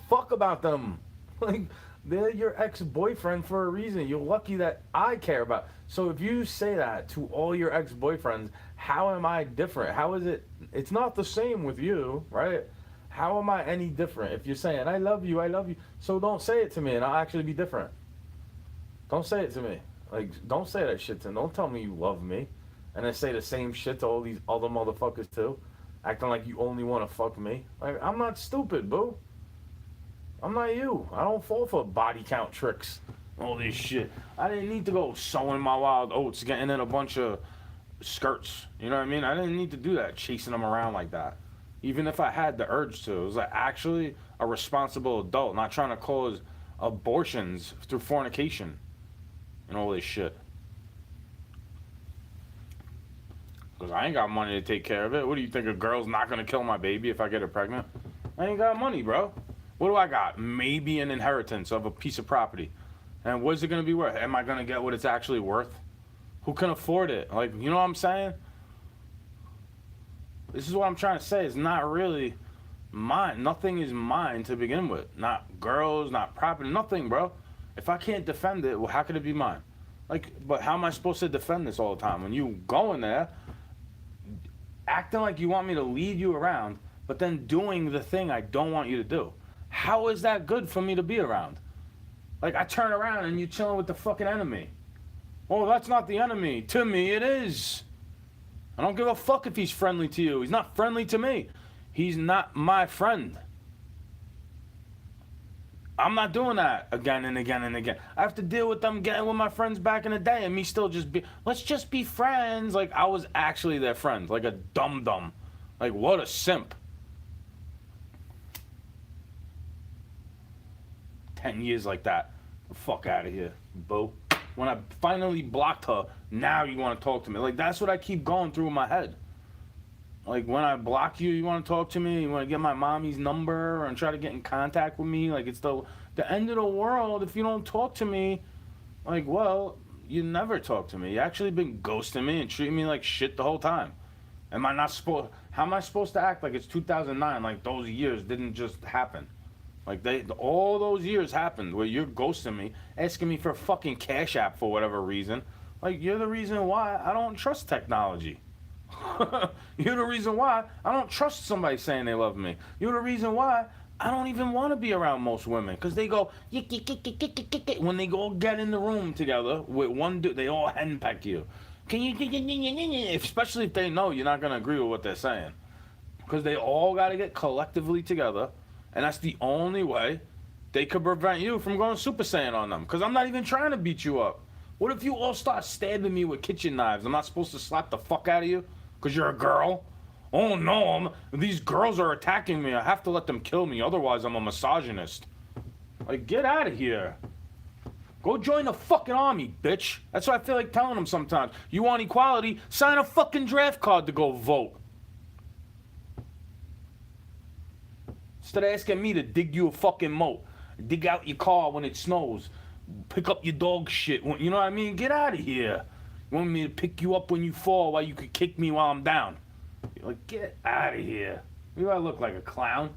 fuck about them. Like, they're your ex-boyfriend for a reason. You're lucky that I care about. So if you say that to all your ex-boyfriends, how am I different? How is it? It's not the same with you, right? How am I any different? If you're saying, I love you, so don't say it to me and I'll actually be different. Don't say it to me. Like, don't say that shit to me. Don't tell me you love me. And then say the same shit to all these other motherfuckers too. Acting like you only want to fuck me. Like, I'm not stupid, boo. I'm not you. I don't fall for body count tricks. All this shit. I didn't need to go sowing my wild oats, getting in a bunch of skirts. You know what I mean? I didn't need to do that, chasing them around like that. Even if I had the urge to. It was like actually a responsible adult, not trying to cause abortions through fornication and all this shit. Because I ain't got money to take care of it. What do you think, a girl's not going to kill my baby if I get her pregnant? I ain't got money, bro. What do I got? Maybe an inheritance of a piece of property. And what is it going to be worth? Am I going to get what it's actually worth? Who can afford it? Like, you know what I'm saying? This is what I'm trying to say. It's not really mine. Nothing is mine to begin with. Not girls, not property, nothing, bro. If I can't defend it, well, how could it be mine? Like, but how am I supposed to defend this all the time? When you go in there, acting like you want me to lead you around, but then doing the thing I don't want you to do. How is that good for me to be around? Like, I turn around and you're chilling with the fucking enemy. Oh, that's not the enemy. To me, it is. I don't give a fuck if he's friendly to you. He's not friendly to me. He's not my friend. I'm not doing that again and again and again. I have to deal with them getting with my friends back in the day and me still just be, let's just be friends. Like, I was actually their friend. Like a dum-dum. Like, what a simp. 10 years like that. The fuck out of here, boo. When I finally blocked her, now you want to talk to me. Like, that's what I keep going through in my head. Like, when I block you, you want to talk to me? You want to get my mommy's number and try to get in contact with me? Like, it's the end of the world if you don't talk to me. Like, well, you never talk to me. You actually been ghosting me and treating me like shit the whole time. Am I not supposed... How am I supposed to act like it's 2009? Like, those years didn't just happen. Like, all those years happened where you're ghosting me, asking me for a fucking Cash App for whatever reason. Like, you're the reason why I don't trust technology. You're the reason why I don't trust somebody saying they love me. You're the reason why I don't even want to be around most women. Because they go, when they go get in the room together with one dude, they all henpeck you. Can you, especially if they know you're not going to agree with what they're saying. Because they all got to get collectively together. And that's the only way they could prevent you from going Super Saiyan on them. Because I'm not even trying to beat you up. What if you all start stabbing me with kitchen knives? I'm not supposed to slap the fuck out of you? Because you're a girl? Oh no, these girls are attacking me. I have to let them kill me. Otherwise, I'm a misogynist. Like, get out of here. Go join the fucking army, bitch. That's what I feel like telling them sometimes. You want equality? Sign a fucking draft card to go vote. Instead of asking me to dig you a fucking moat, dig out your car when it snows, pick up your dog shit. You know what I mean? Get out of here. You want me to pick you up when you fall while you could kick me while I'm down? You're like, get out of here. Do I look like a clown?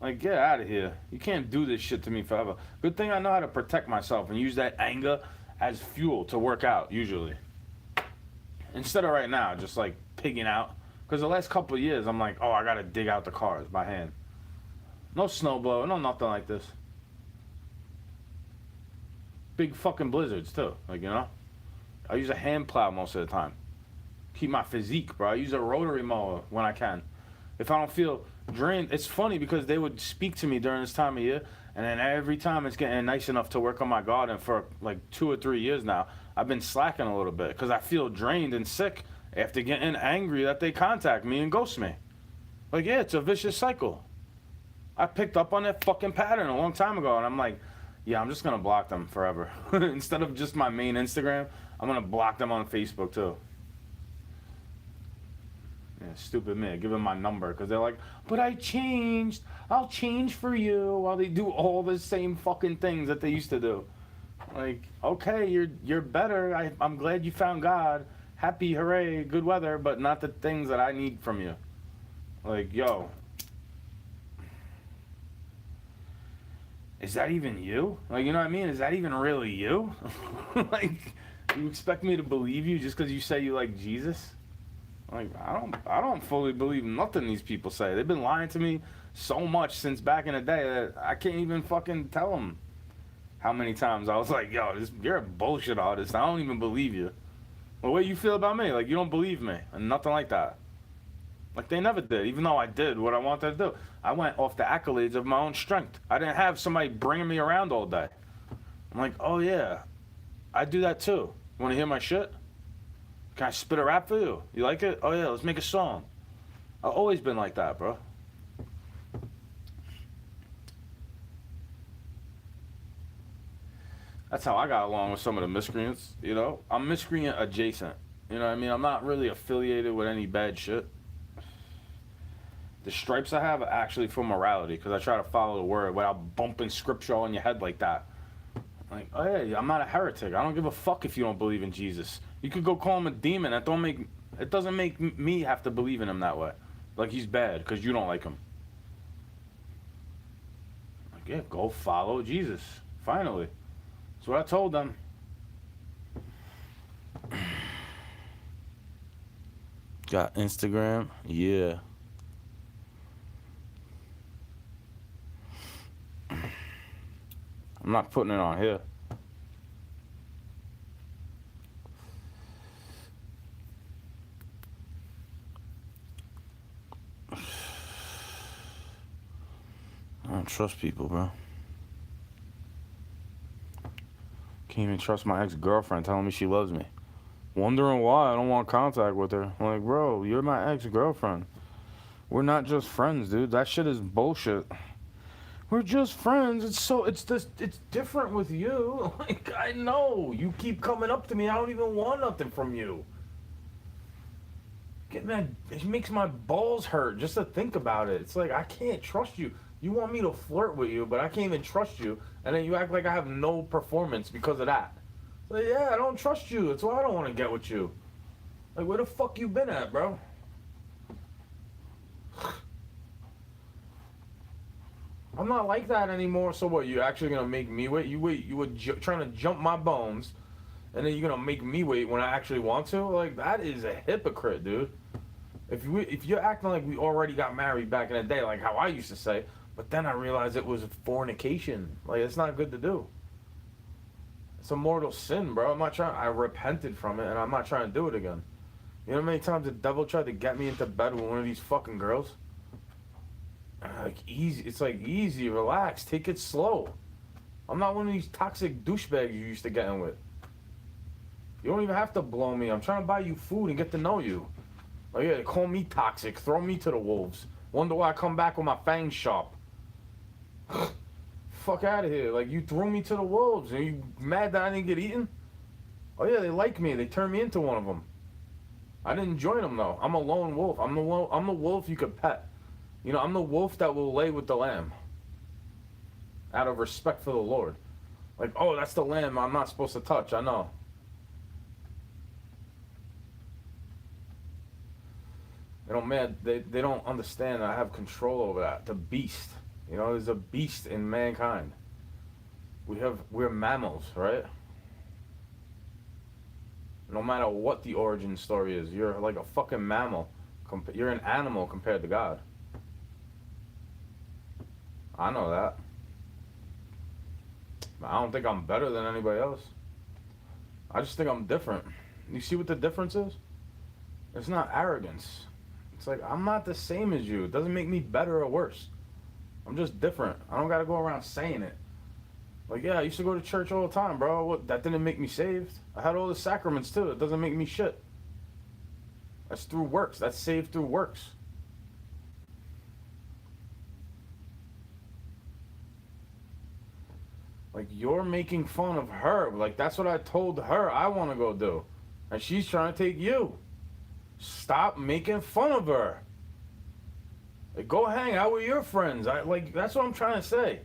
Like, get out of here. You can't do this shit to me forever. Good thing I know how to protect myself and use that anger as fuel to work out, usually. Instead of right now, just like pigging out. Because the last couple of years, I'm like, oh, I got to dig out the cars by hand. No snowblower, no nothing like this. Big fucking blizzards, too. Like, you know? I use a hand plow most of the time. Keep my physique, bro. I use a rotary mower when I can. If I don't feel drained, it's funny because they would speak to me during this time of year, and then every time it's getting nice enough to work on my garden for like 2 or 3 years now, I've been slacking a little bit because I feel drained and sick after getting angry that they contact me and ghost me. Like, yeah, it's a vicious cycle. I picked up on that fucking pattern a long time ago, and I'm like, yeah, I'm just gonna block them forever. Instead of just my main Instagram, I'm gonna block them on Facebook too. Yeah, stupid me. Give them my number because they're like, but I changed. I'll change for you, while they do all the same fucking things that they used to do. Like, okay, you're better. I'm glad you found God. Happy, hooray, good weather, but not the things that I need from you. Like, yo, is that even you? Like, you know what I mean? Is that even really you? Like, you expect me to believe you just because you say you like Jesus? Like, I don't fully believe nothing these people say. They've been lying to me so much since back in the day that I can't even fucking tell them how many times I was like, yo, you're a bullshit artist. I don't even believe you. Well, what do you feel about me? Like, you don't believe me and nothing like that. Like, they never did, even though I did what I wanted to do. I went off the accolades of my own strength. I didn't have somebody bringing me around all day. I'm like, oh yeah, I do that too. You want to hear my shit? Can I spit a rap for you? You like it? Oh yeah, let's make a song. I've always been like that, bro. That's how I got along with some of the miscreants, you know? I'm miscreant adjacent. You know what I mean? I'm not really affiliated with any bad shit. The stripes I have are actually for morality because I try to follow the word without bumping scripture on your head like that. Like, oh yeah, I'm not a heretic. I don't give a fuck if you don't believe in Jesus. You could go call him a demon. It doesn't make me have to believe in him that way. Like he's bad because you don't like him. Like, yeah, go follow Jesus. Finally. That's what I told them. Got Instagram? Yeah. I'm not putting it on here. I don't trust people, bro. Can't even trust my ex-girlfriend telling me she loves me. Wondering why I don't want contact with her. I'm like, bro, you're my ex-girlfriend. We're not just friends, dude. That shit is bullshit. We're just friends. It's different with you. Like, I know. You keep coming up to me. I don't even want nothing from you. It makes my balls hurt just to think about it. It's like, I can't trust you. You want me to flirt with you, but I can't even trust you. And then you act like I have no performance because of that. Like, yeah, I don't trust you. That's why I don't want to get with you. Like, where the fuck you been at, bro? I'm not like that anymore. So what? You actually gonna make me wait? You were trying to jump my bones, and then you're gonna make me wait when I actually want to? Like, that is a hypocrite, dude. If you're acting like we already got married back in the day, like how I used to say, but then I realized it was fornication. Like, it's not good to do. It's a mortal sin, bro. I repented from it, and I'm not trying to do it again. You know how many times the devil tried to get me into bed with one of these fucking girls? Like, easy. It's like, easy, relax, take it slow. I'm not one of these toxic douchebags you used to get in with. You don't even have to blow me. I'm trying to buy you food and get to know you. Like, yeah, they call me toxic, throw me to the wolves. Wonder why I come back with my fangs sharp. Fuck out of here. Like, you threw me to the wolves. Are you mad that I didn't get eaten? Oh yeah, they like me. They turned me into one of them. I didn't join them though. I'm a lone wolf. I'm the wolf you could pet. You know, I'm the wolf that will lay with the lamb. Out of respect for the Lord. Like, oh, that's the lamb I'm not supposed to touch. I know. They don't understand that I have control over that. The beast. You know, there's a beast in mankind. We're mammals, right? No matter what the origin story is, you're like a fucking mammal. You're an animal compared to God. I know that. I don't think I'm better than anybody else. I just think I'm different. You see what the difference is? It's not arrogance. It's like, I'm not the same as you. It doesn't make me better or worse. I'm just different. I don't gotta go around saying it. Like, yeah, I used to go to church all the time, bro. That didn't make me saved. I had all the sacraments too. It doesn't make me shit. That's through works. That's saved through works. Like, you're making fun of her. Like, that's what I told her I want to go do. And she's trying to take you. Stop making fun of her. Like, go hang out with your friends. That's what I'm trying to say.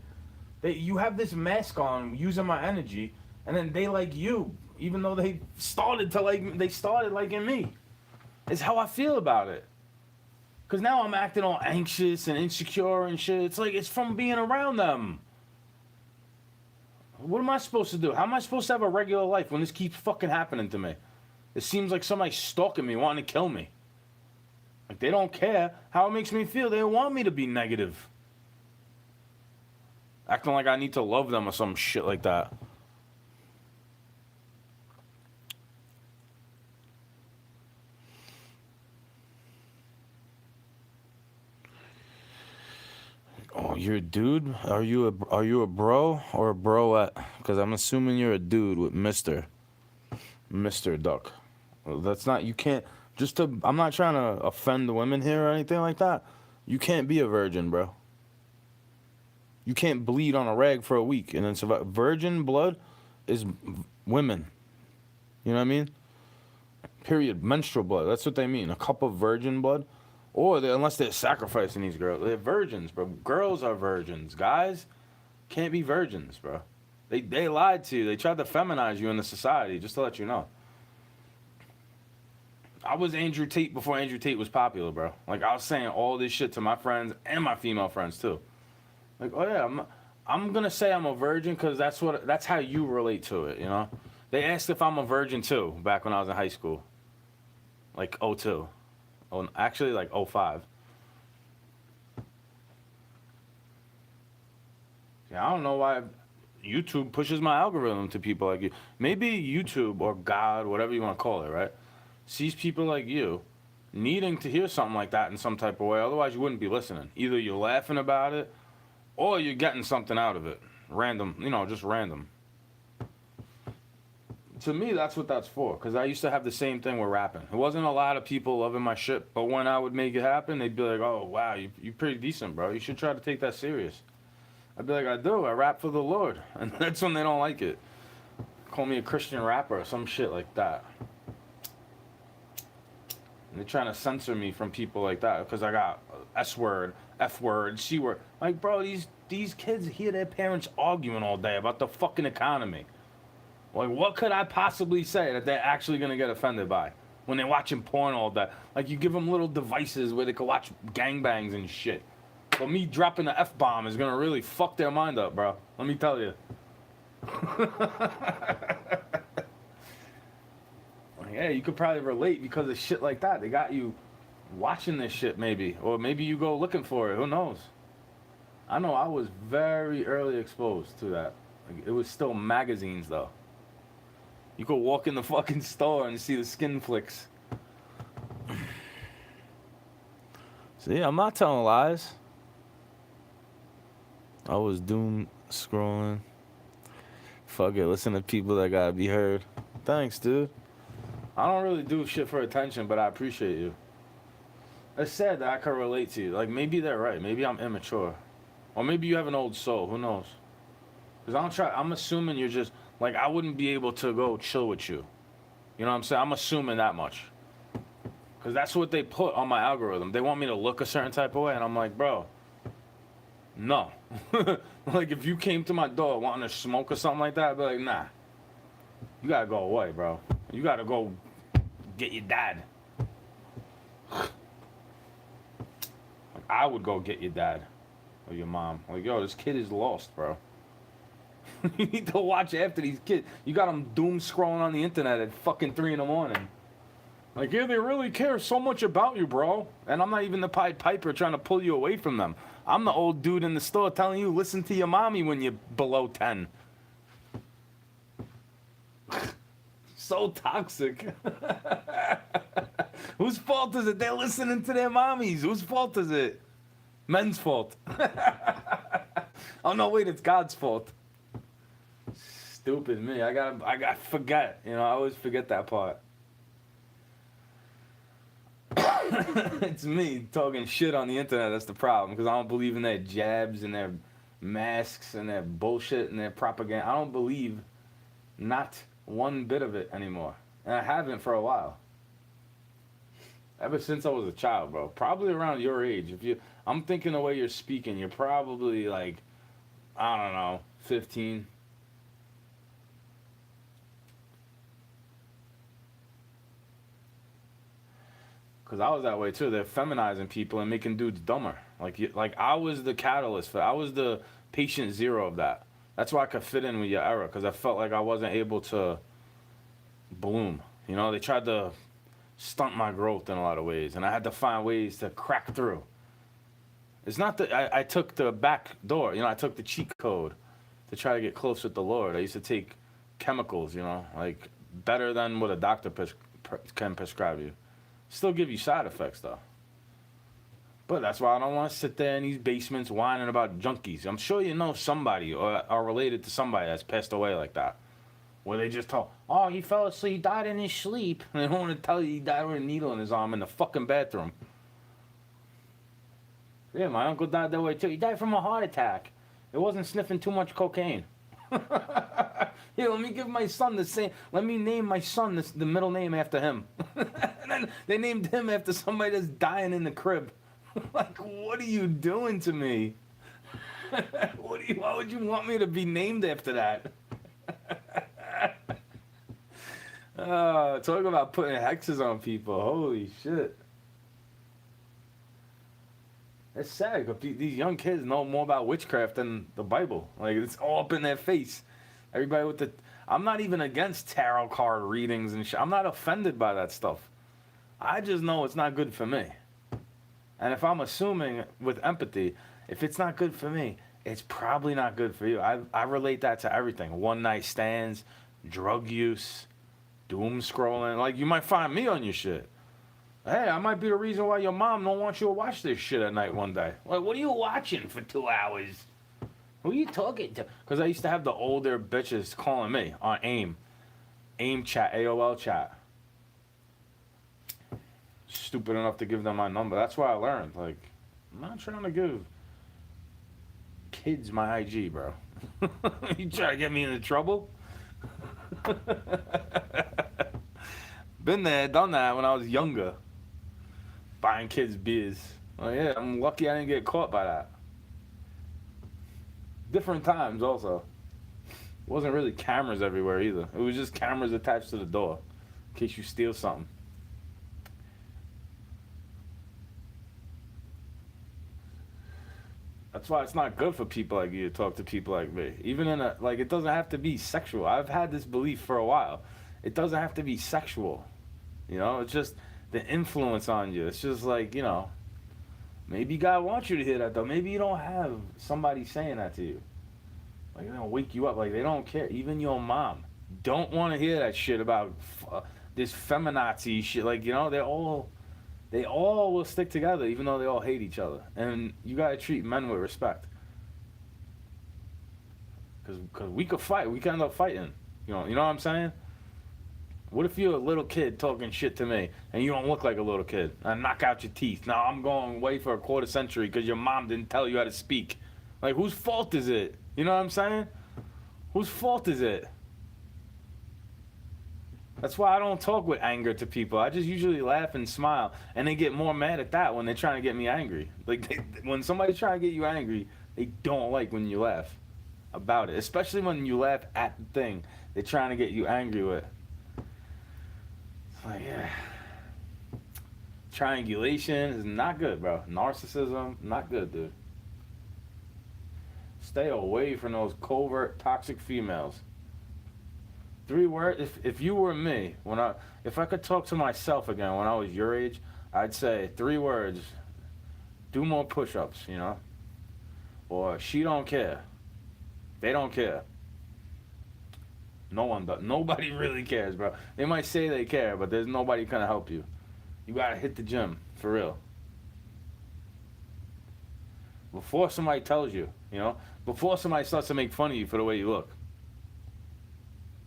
You have this mask on, using my energy, and then they like you, even though they started liking me. It's how I feel about it. Because now I'm acting all anxious and insecure and shit. It's like, it's from being around them. What am I supposed to do? How am I supposed to have a regular life when this keeps fucking happening to me? It seems like somebody's stalking me, wanting to kill me. Like, they don't care how it makes me feel. They want me to be negative. Acting like I need to love them or some shit like that. Oh, you're a dude? Are you a bro or a broette? Because I'm assuming you're a dude with Mr. Duck. Well, that's not, you can't, I'm not trying to offend the women here or anything like that. You can't be a virgin, bro. You can't bleed on a rag for a week and then survive. Virgin blood is women. You know what I mean? Period. Menstrual blood. That's what they mean. A cup of virgin blood. Or unless they're sacrificing these girls. They're virgins, bro. Girls are virgins. Guys can't be virgins, bro. They lied to you. They tried to feminize you in the society, just to let you know. I was Andrew Tate before Andrew Tate was popular, bro. Like, I was saying all this shit to my friends and my female friends, too. Like, oh, yeah, I'm going to say I'm a virgin because that's how you relate to it, you know? They asked if I'm a virgin, too, back when I was in high school. Like, '02. Oh, actually, like, '05. Yeah, I don't know why YouTube pushes my algorithm to people like you. Maybe YouTube or God, whatever you want to call it, right, sees people like you needing to hear something like that in some type of way. Otherwise, you wouldn't be listening. Either you're laughing about it or you're getting something out of it. Random, just random. To me, that's what that's for, because I used to have the same thing with rapping. It wasn't a lot of people loving my shit, but when I would make it happen, they'd be like, oh, wow, you're pretty decent, bro. You should try to take that serious. I'd be like, I do. I rap for the Lord. And that's when they don't like it. Call me a Christian rapper or some shit like that. And they're trying to censor me from people like that because I got S word, F word, C word. Like, bro, these kids hear their parents arguing all day about the fucking economy. Like, what could I possibly say that they're actually going to get offended by when they're watching porn all day? Like, you give them little devices where they can watch gangbangs and shit. But me dropping the F-bomb is going to really fuck their mind up, bro. Let me tell you. Like, hey, you could probably relate because of shit like that. They got you watching this shit, maybe. Or maybe you go looking for it. Who knows? I know I was very early exposed to that. Like, it was still magazines, though. You could walk in the fucking store and see the skin flicks. So, yeah, I'm not telling lies. I was doom scrolling. Fuck it, listen to people that gotta be heard. Thanks, dude. I don't really do shit for attention, but I appreciate you. It's sad that I can relate to you. Like, maybe they're right. Maybe I'm immature. Or maybe you have an old soul. Who knows? Because I'm assuming you're just, like, I wouldn't be able to go chill with you. You know what I'm saying? I'm assuming that much. Because that's what they put on my algorithm. They want me to look a certain type of way, and I'm like, bro, no. Like, if you came to my door wanting to smoke or something like that, I'd be like, nah. You gotta go away, bro. You gotta go get your dad. Like, I would go get your dad or your mom. Like, yo, this kid is lost, bro. You need to watch after these kids. You got them doom scrolling on the internet at fucking 3 in the morning. Like, yeah, they really care so much about you, bro. And I'm not even the Pied Piper trying to pull you away from them. I'm the old dude in the store telling you, listen to your mommy when you're below 10. So toxic. Whose fault is it? They're listening to their mommies. Whose fault is it? Men's fault. Oh no, wait, it's God's fault. Stupid me. I gotta forget. You know, I always forget that part. It's me talking shit on the internet. That's the problem, because I don't believe in their jabs and their masks and their bullshit and their propaganda. I don't believe not one bit of it anymore, and I haven't for a while. Ever since I was a child, bro. Probably around your age. I'm thinking the way you're speaking, you're probably like, I don't know, 15. Because I was that way too. They're feminizing people and making dudes dumber. Like I was the catalyst I was the patient zero of that. That's why I could fit in with your era, because I felt like I wasn't able to bloom. You know, they tried to stunt my growth in a lot of ways, and I had to find ways to crack through. It's not that I took the back door. You know, I took the cheat code to try to get close with the Lord. I used to take chemicals, you know, like better than what a doctor can prescribe you. Still give you side effects, though. But that's why I don't want to sit there in these basements whining about junkies. I'm sure you know somebody or are related to somebody that's passed away like that. Where they just talk, oh, he fell asleep, he died in his sleep. And they don't want to tell you he died with a needle in his arm in the fucking bathroom. Yeah, my uncle died that way too. He died from a heart attack. It wasn't sniffing too much cocaine. Here, let me give my son the same. Let me name my son the middle name after him. And then they named him after somebody that's dying in the crib. Like, what are you doing to me? Why would you want me to be named after that? Talk about putting hexes on people. Holy shit. It's sad because these young kids know more about witchcraft than the Bible. Like, it's all up in their face. Everybody with the... I'm not even against tarot card readings and shit. I'm not offended by that stuff. I just know it's not good for me. And if I'm assuming with empathy, if it's not good for me, it's probably not good for you. I relate that to everything. One night stands, drug use, doom scrolling. Like, you might find me on your shit. Hey, I might be the reason why your mom don't want you to watch this shit at night one day. Like, what are you watching for 2 hours? Who are you talking to? Because I used to have the older bitches calling me on AIM chat, AOL chat. Stupid enough to give them my number. That's why I learned. Like, I'm not trying to give kids my IG, bro. You try to get me into trouble? Been there, done that when I was younger. Buying kids beers. Well, yeah, I'm lucky I didn't get caught by that. Different times also. Wasn't really cameras everywhere either. It was just cameras attached to the door in case you steal something. That's why it's not good for people like you to talk to people like me. Even in a, like, it doesn't have to be sexual. I've had this belief for a while. It doesn't have to be sexual. You know, it's just the influence on you. It's just like, you know, maybe God wants you to hear that, though. Maybe you don't have somebody saying that to you. Like, they're going to wake you up. Like, they don't care. Even your mom don't want to hear that shit about this feminazi shit. Like, you know, they all will stick together, even though they all hate each other. And you got to treat men with respect. Because we could fight. We could end up fighting. You know what I'm saying? What if you're a little kid talking shit to me and you don't look like a little kid? I knock out your teeth. Now I'm going away for a quarter century because your mom didn't tell you how to speak. Like, whose fault is it? You know what I'm saying? Whose fault is it? That's why I don't talk with anger to people. I just usually laugh and smile. And they get more mad at that when they're trying to get me angry. Like, when somebody's trying to get you angry, they don't like when you laugh about it. Especially when you laugh at the thing they're trying to get you angry with. Like, yeah. Triangulation is not good, bro. Narcissism, not good, dude. Stay away from those covert, toxic females. 3 words. If you were me, if I could talk to myself again when I was your age, I'd say 3 words. Do more push-ups, you know? Or she don't care. They don't care. No one does. Nobody really cares, bro. They might say they care, but there's nobody gonna help you. You gotta hit the gym, for real. Before somebody tells you, before somebody starts to make fun of you for the way you look.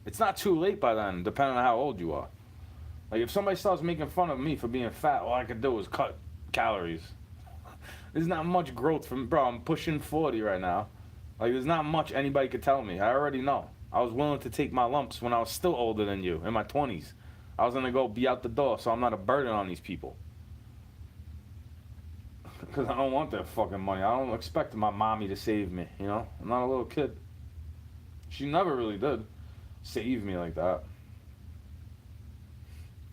It's not too late by then, depending on how old you are. Like, if somebody starts making fun of me for being fat, all I could do is cut calories. There's not much growth from, bro, I'm pushing 40 right now. Like, there's not much anybody could tell me. I already know. I was willing to take my lumps when I was still older than you, in my 20s. I was going to go be out the door, so I'm not a burden on these people. Because I don't want that fucking money. I don't expect my mommy to save me, I'm not a little kid. She never really did save me like that.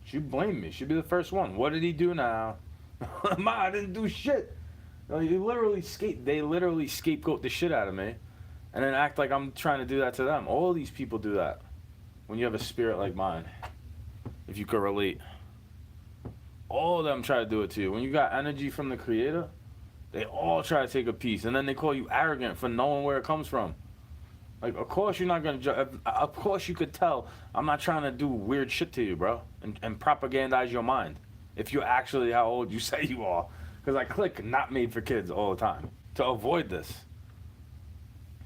She blamed me. She'd be the first one. What did he do now? Ma, I didn't do shit. They literally scapegoat the shit out of me and then act like I'm trying to do that to them. All these people do that when you have a spirit like mine, if you could relate. All of them try to do it to you. When you got energy from the Creator, they all try to take a piece, and then they call you arrogant for knowing where it comes from. Like, of course you're not going to... Of course you could tell I'm not trying to do weird shit to you, bro, and propagandize your mind if you're actually how old you say you are. Because I click not made for kids all the time to avoid this.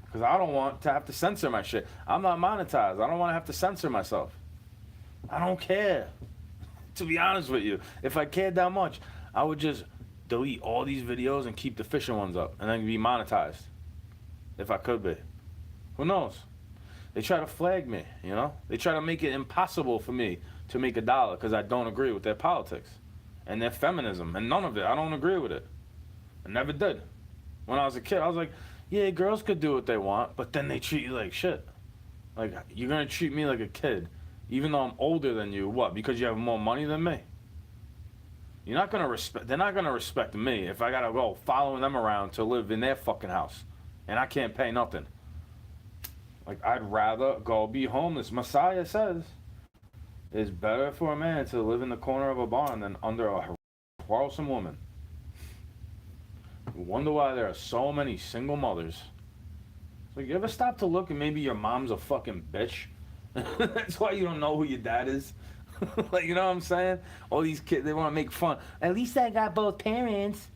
Because I don't want to have to censor my shit. I'm not monetized. I don't want to have to censor myself. I don't care. To be honest with you, if I cared that much, I would just delete all these videos and keep the fishing ones up and then be monetized. If I could be. Who knows? They try to flag me, They try to make it impossible for me to make $1 because I don't agree with their politics and their feminism and none of it. I don't agree with it. I never did. When I was a kid, I was like, yeah, girls could do what they want, but then they treat you like shit. Like, you're going to treat me like a kid, even though I'm older than you. What? Because you have more money than me? You're not going to respect... They're not going to respect me if I got to go following them around to live in their fucking house and I can't pay nothing. Like, I'd rather go be homeless. Messiah says it's better for a man to live in the corner of a barn than under a quarrelsome woman. You wonder why there are so many single mothers. Like, you ever stop to look and maybe your mom's a fucking bitch? That's why you don't know who your dad is. Like, you know what I'm saying? All these kids, they want to make fun. At least I got both parents.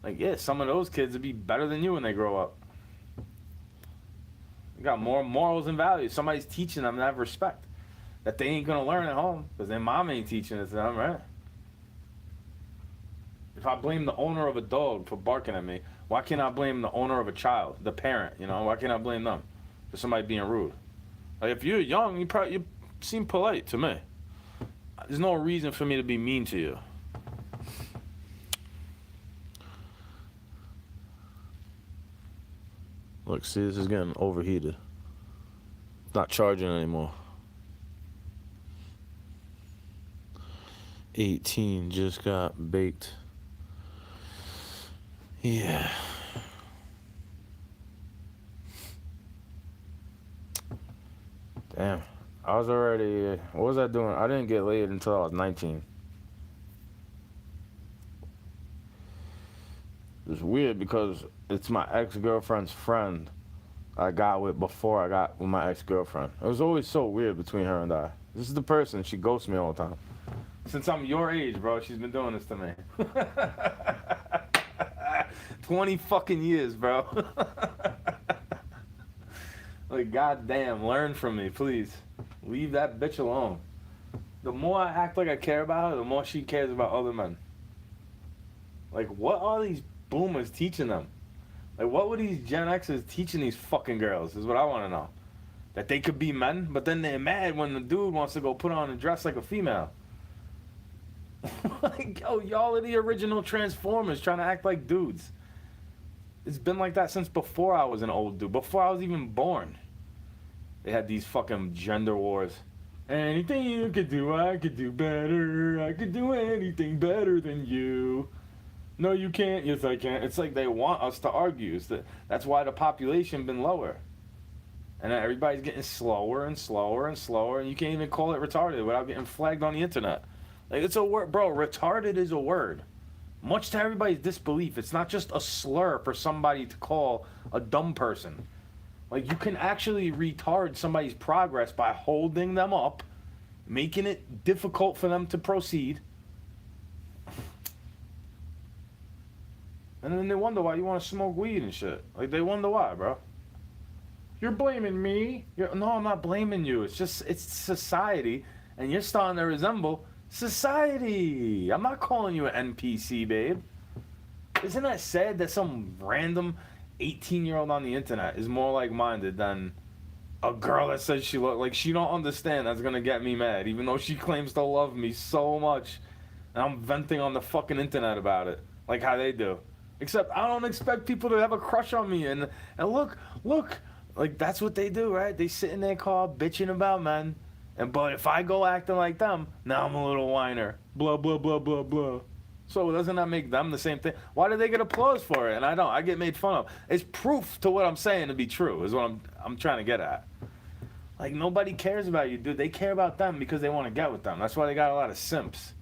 Like, yeah, some of those kids would be better than you when they grow up. They got more morals and values. Somebody's teaching them to have respect that they ain't going to learn at home because their mom ain't teaching it to them, right? If I blame the owner of a dog for barking at me, why can't I blame the owner of a child, the parent, Why can't I blame them for somebody being rude? Like, if you're young, you seem polite to me. There's no reason for me to be mean to you. Look, see, this is getting overheated. It's not charging anymore. 18 just got baked. Yeah. Damn. I was already... What was I doing? I didn't get laid until I was 19. It's weird because it's my ex-girlfriend's friend I got with before I got with my ex-girlfriend. It was always so weird between her and I. This is the person. She ghosts me all the time. Since I'm your age, bro, she's been doing this to me. 20 fucking years, bro. Like, goddamn, learn from me, please. Leave that bitch alone. The more I act like I care about her, the more she cares about other men. Like, what are these boomers teaching them? Like, what were these Gen Xers teaching these fucking girls is what I want to know. That they could be men, but then they're mad when the dude wants to go put on a dress like a female. Like, yo, y'all are the original Transformers trying to act like dudes. It's been like that since before I was an old dude, before I was even born. They had these fucking gender wars. Anything you could do, I could do better. I could do anything better than you. No, you can't. Yes, I can. It's like they want us to argue. That's why the population been lower. And everybody's getting slower and slower and slower, and you can't even call it retarded without getting flagged on the internet. Like, it's a word, bro. Retarded is a word. Much to everybody's disbelief, it's not just a slur for somebody to call a dumb person. Like, you can actually retard somebody's progress by holding them up, making it difficult for them to proceed, And then they wonder why you want to smoke weed and shit. Like, they wonder why, bro. You're blaming me. No, I'm not blaming you. It's society, and you're starting to resemble society. I'm not calling you an NPC, babe. Isn't that sad that some random 18-year-old on the internet is more like-minded than a girl that says she like she don't understand that's gonna get me mad, even though she claims to love me so much, and I'm venting on the fucking internet about it, like how they do. Except I don't expect people to have a crush on me, and look, like that's what they do, right? They sit in their car bitching about men, but if I go acting like them, now I'm a little whiner, blah blah blah blah blah. So doesn't that make them the same thing? Why do they get applause for it and I don't? I get made fun of. It's proof to what I'm saying to be true, is what I'm trying to get at. Like, nobody cares about you, dude. They care about them because they want to get with them. That's why they got a lot of simps.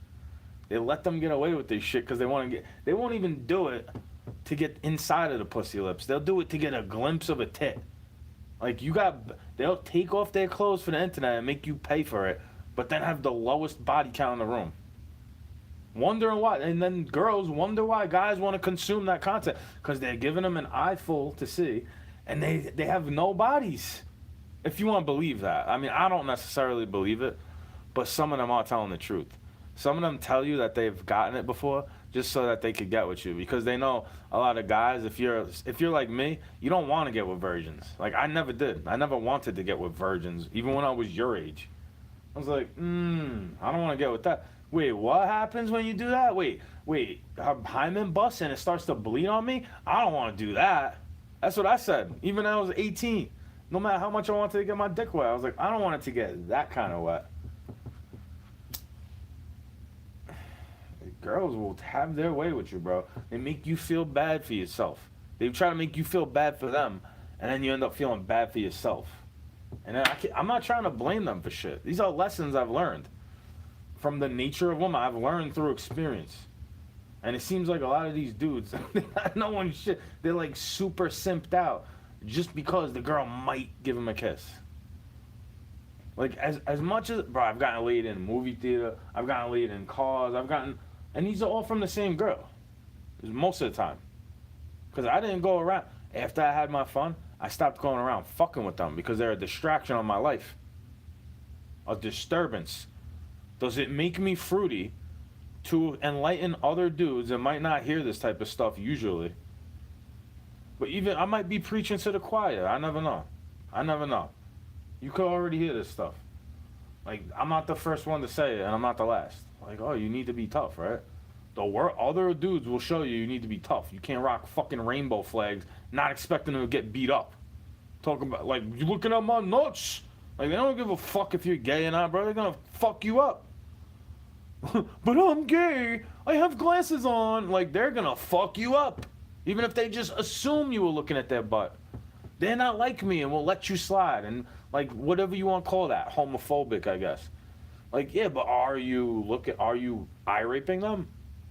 They let them get away with this shit because they want to get. They won't even do it to get inside of the pussy lips. They'll do it to get a glimpse of a tit. Like, they'll take off their clothes for the internet and make you pay for it, but then have the lowest body count in the room. Wondering why. And then girls wonder why guys want to consume that content. Because they're giving them an eyeful to see. And they have no bodies. If you want to believe that. I mean, I don't necessarily believe it. But some of them are telling the truth. Some of them tell you that they've gotten it before just so that they could get with you. Because they know a lot of guys, if you're like me, you don't want to get with virgins. Like, I never did. I never wanted to get with virgins. Even when I was your age. I was like, I don't want to get with that. Wait, what happens when you do that? Wait, her hymen busts and it starts to bleed on me? I don't want to do that. That's what I said, even when I was 18. No matter how much I wanted to get my dick wet, I was like, I don't want it to get that kind of wet. Girls will have their way with you, bro. They make you feel bad for yourself. They try to make you feel bad for them, and then you end up feeling bad for yourself. And then I'm not trying to blame them for shit. These are lessons I've learned. From the nature of women, I've learned through experience. And it seems like a lot of these dudes, no one shit, they're like super simped out just because the girl might give him a kiss. Like, as much as, bro, I've gotten laid in a movie theater, I've gotten laid in cars, and these are all from the same girl. Most of the time. Because I didn't go around, after I had my fun, I stopped going around fucking with them because they're a distraction on my life. A disturbance. Does it make me fruity to enlighten other dudes that might not hear this type of stuff usually? But even, I might be preaching to the choir. I never know. You could already hear this stuff. Like, I'm not the first one to say it, and I'm not the last. Like, oh, you need to be tough, right? Other dudes will show you need to be tough. You can't rock fucking rainbow flags, not expecting them to get beat up. Talking about, like, you looking at my nuts? Like, they don't give a fuck if you're gay or not, bro. They're gonna fuck you up. But I'm gay. I have glasses on. Like, they're gonna fuck you up. Even if they just assume you were looking at their butt. They're not like me and will let you slide. And, like, whatever you want to call that. Homophobic, I guess. Like, yeah, but are you eye raping them?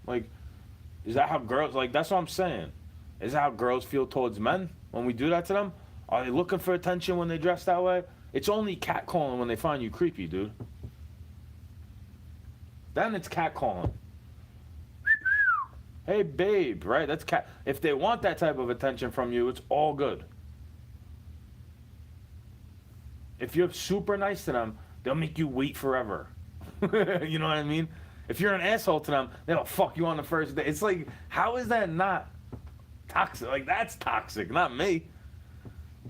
Like, is that how girls, like, that's what I'm saying. Is that how girls feel towards men when we do that to them? Are they looking for attention when they dress that way? It's only catcalling when they find you creepy, dude. Then it's catcalling. Hey, babe, right? That's cat. If they want that type of attention from you, it's all good. If you're super nice to them, they'll make you wait forever. You know what I mean? If you're an asshole to them, they'll fuck you on the first day. It's like, how is that not toxic? Like, that's toxic, not me.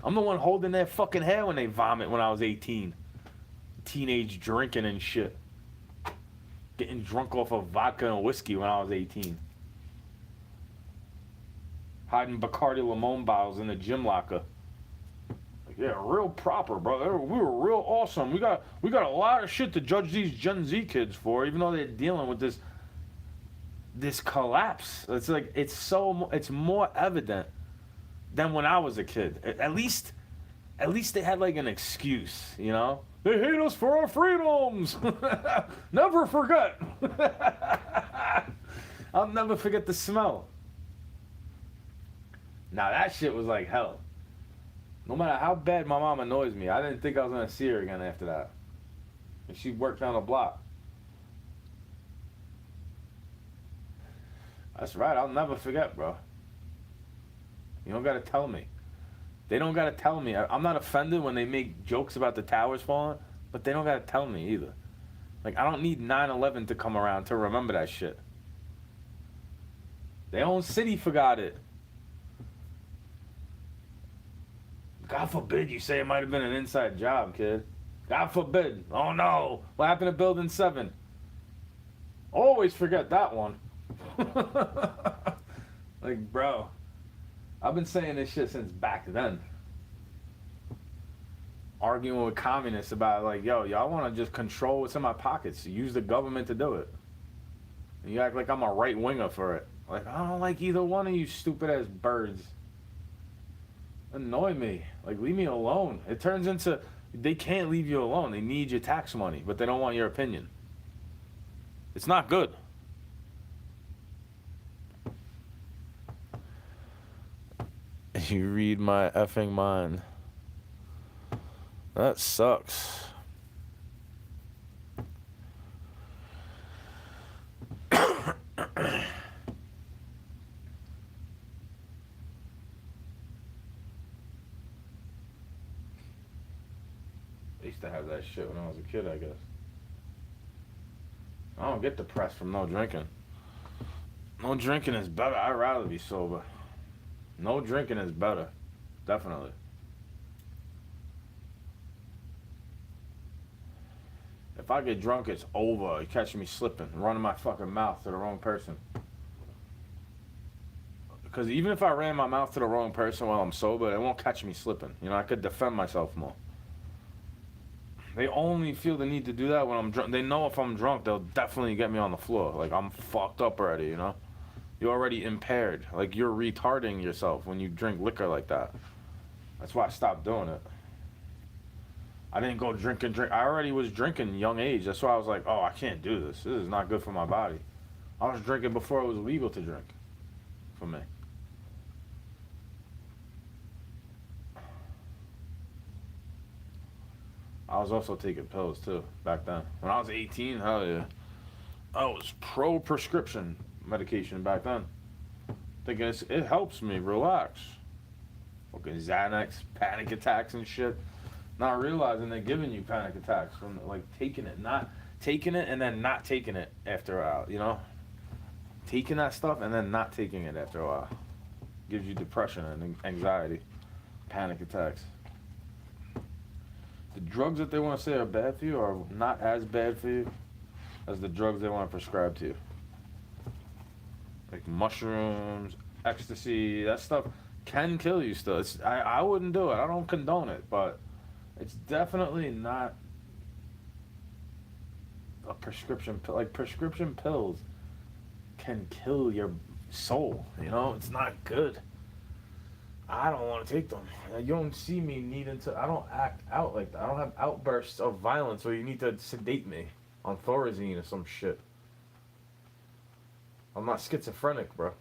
I'm the one holding their fucking hair when they vomit when I was 18. Teenage drinking and shit. Getting drunk off of vodka and whiskey when I was 18. Hiding Bacardi Limon bottles in the gym locker. Like, yeah, real proper, brother. We were real awesome. We got a lot of shit to judge these Gen Z kids for, even though they're dealing with this collapse. It's like, it's more evident than when I was a kid. At least they had like an excuse, you know? They hate us for our freedoms. Never forget. I'll never forget the smell. Now that shit was like hell. No matter how bad my mom annoys me, I didn't think I was gonna see her again after that. And she worked down the block. That's right, I'll never forget, bro. You don't gotta tell me. They don't gotta tell me. I'm not offended when they make jokes about the towers falling, but they don't gotta tell me either. Like, I don't need 9/11 to come around to remember that shit. Their own city forgot it. God forbid you say it might have been an inside job, kid. God forbid. Oh no. What happened to Building 7? Always forget that one. Like, bro. I've been saying this shit since back then. Arguing with communists about, like, yo, y'all want to just control what's in my pockets. Use the government to do it. And you act like I'm a right winger for it. Like, I don't like either one of you stupid ass birds. Annoy me. Like, leave me alone. It turns into, they can't leave you alone. They need your tax money, but they don't want your opinion. It's not good. You read my effing mind. That sucks. I used to have that shit when I was a kid, I guess. I don't get depressed from no drinking. No drinking is better. I'd rather be sober. No drinking is better. Definitely. If I get drunk, it's over. You catch me slipping, running my fucking mouth to the wrong person. Because even if I ran my mouth to the wrong person while I'm sober, it won't catch me slipping. You know, I could defend myself more. They only feel the need to do that when I'm drunk. They know if I'm drunk, they'll definitely get me on the floor. Like, I'm fucked up already, you know? You're already impaired. Like, you're retarding yourself when you drink liquor like that. That's why I stopped doing it. I didn't go drink. I already was drinking young age. That's why I was like, oh, I can't do this. This is not good for my body. I was drinking before it was legal to drink for me. I was also taking pills, too, back then. When I was 18, hell yeah. I was pro-prescription medication back then. Thinking it helps me relax. Fucking Xanax, panic attacks and shit. Not realizing they're giving you panic attacks from, like, taking it. Not taking it and then not taking it after a while, you know? Taking that stuff and then not taking it after a while. Gives you depression and anxiety. Panic attacks. The drugs that they want to say are bad for you are not as bad for you as the drugs they want to prescribe to you. Like mushrooms, ecstasy, that stuff can kill you still. I wouldn't do it. I don't condone it, but it's definitely not a prescription pill. Like, prescription pills can kill your soul, you know? It's not good. I don't want to take them. You don't see me needing to. I don't act out like that. I don't have outbursts of violence where you need to sedate me on Thorazine or some shit. I'm not schizophrenic, bro.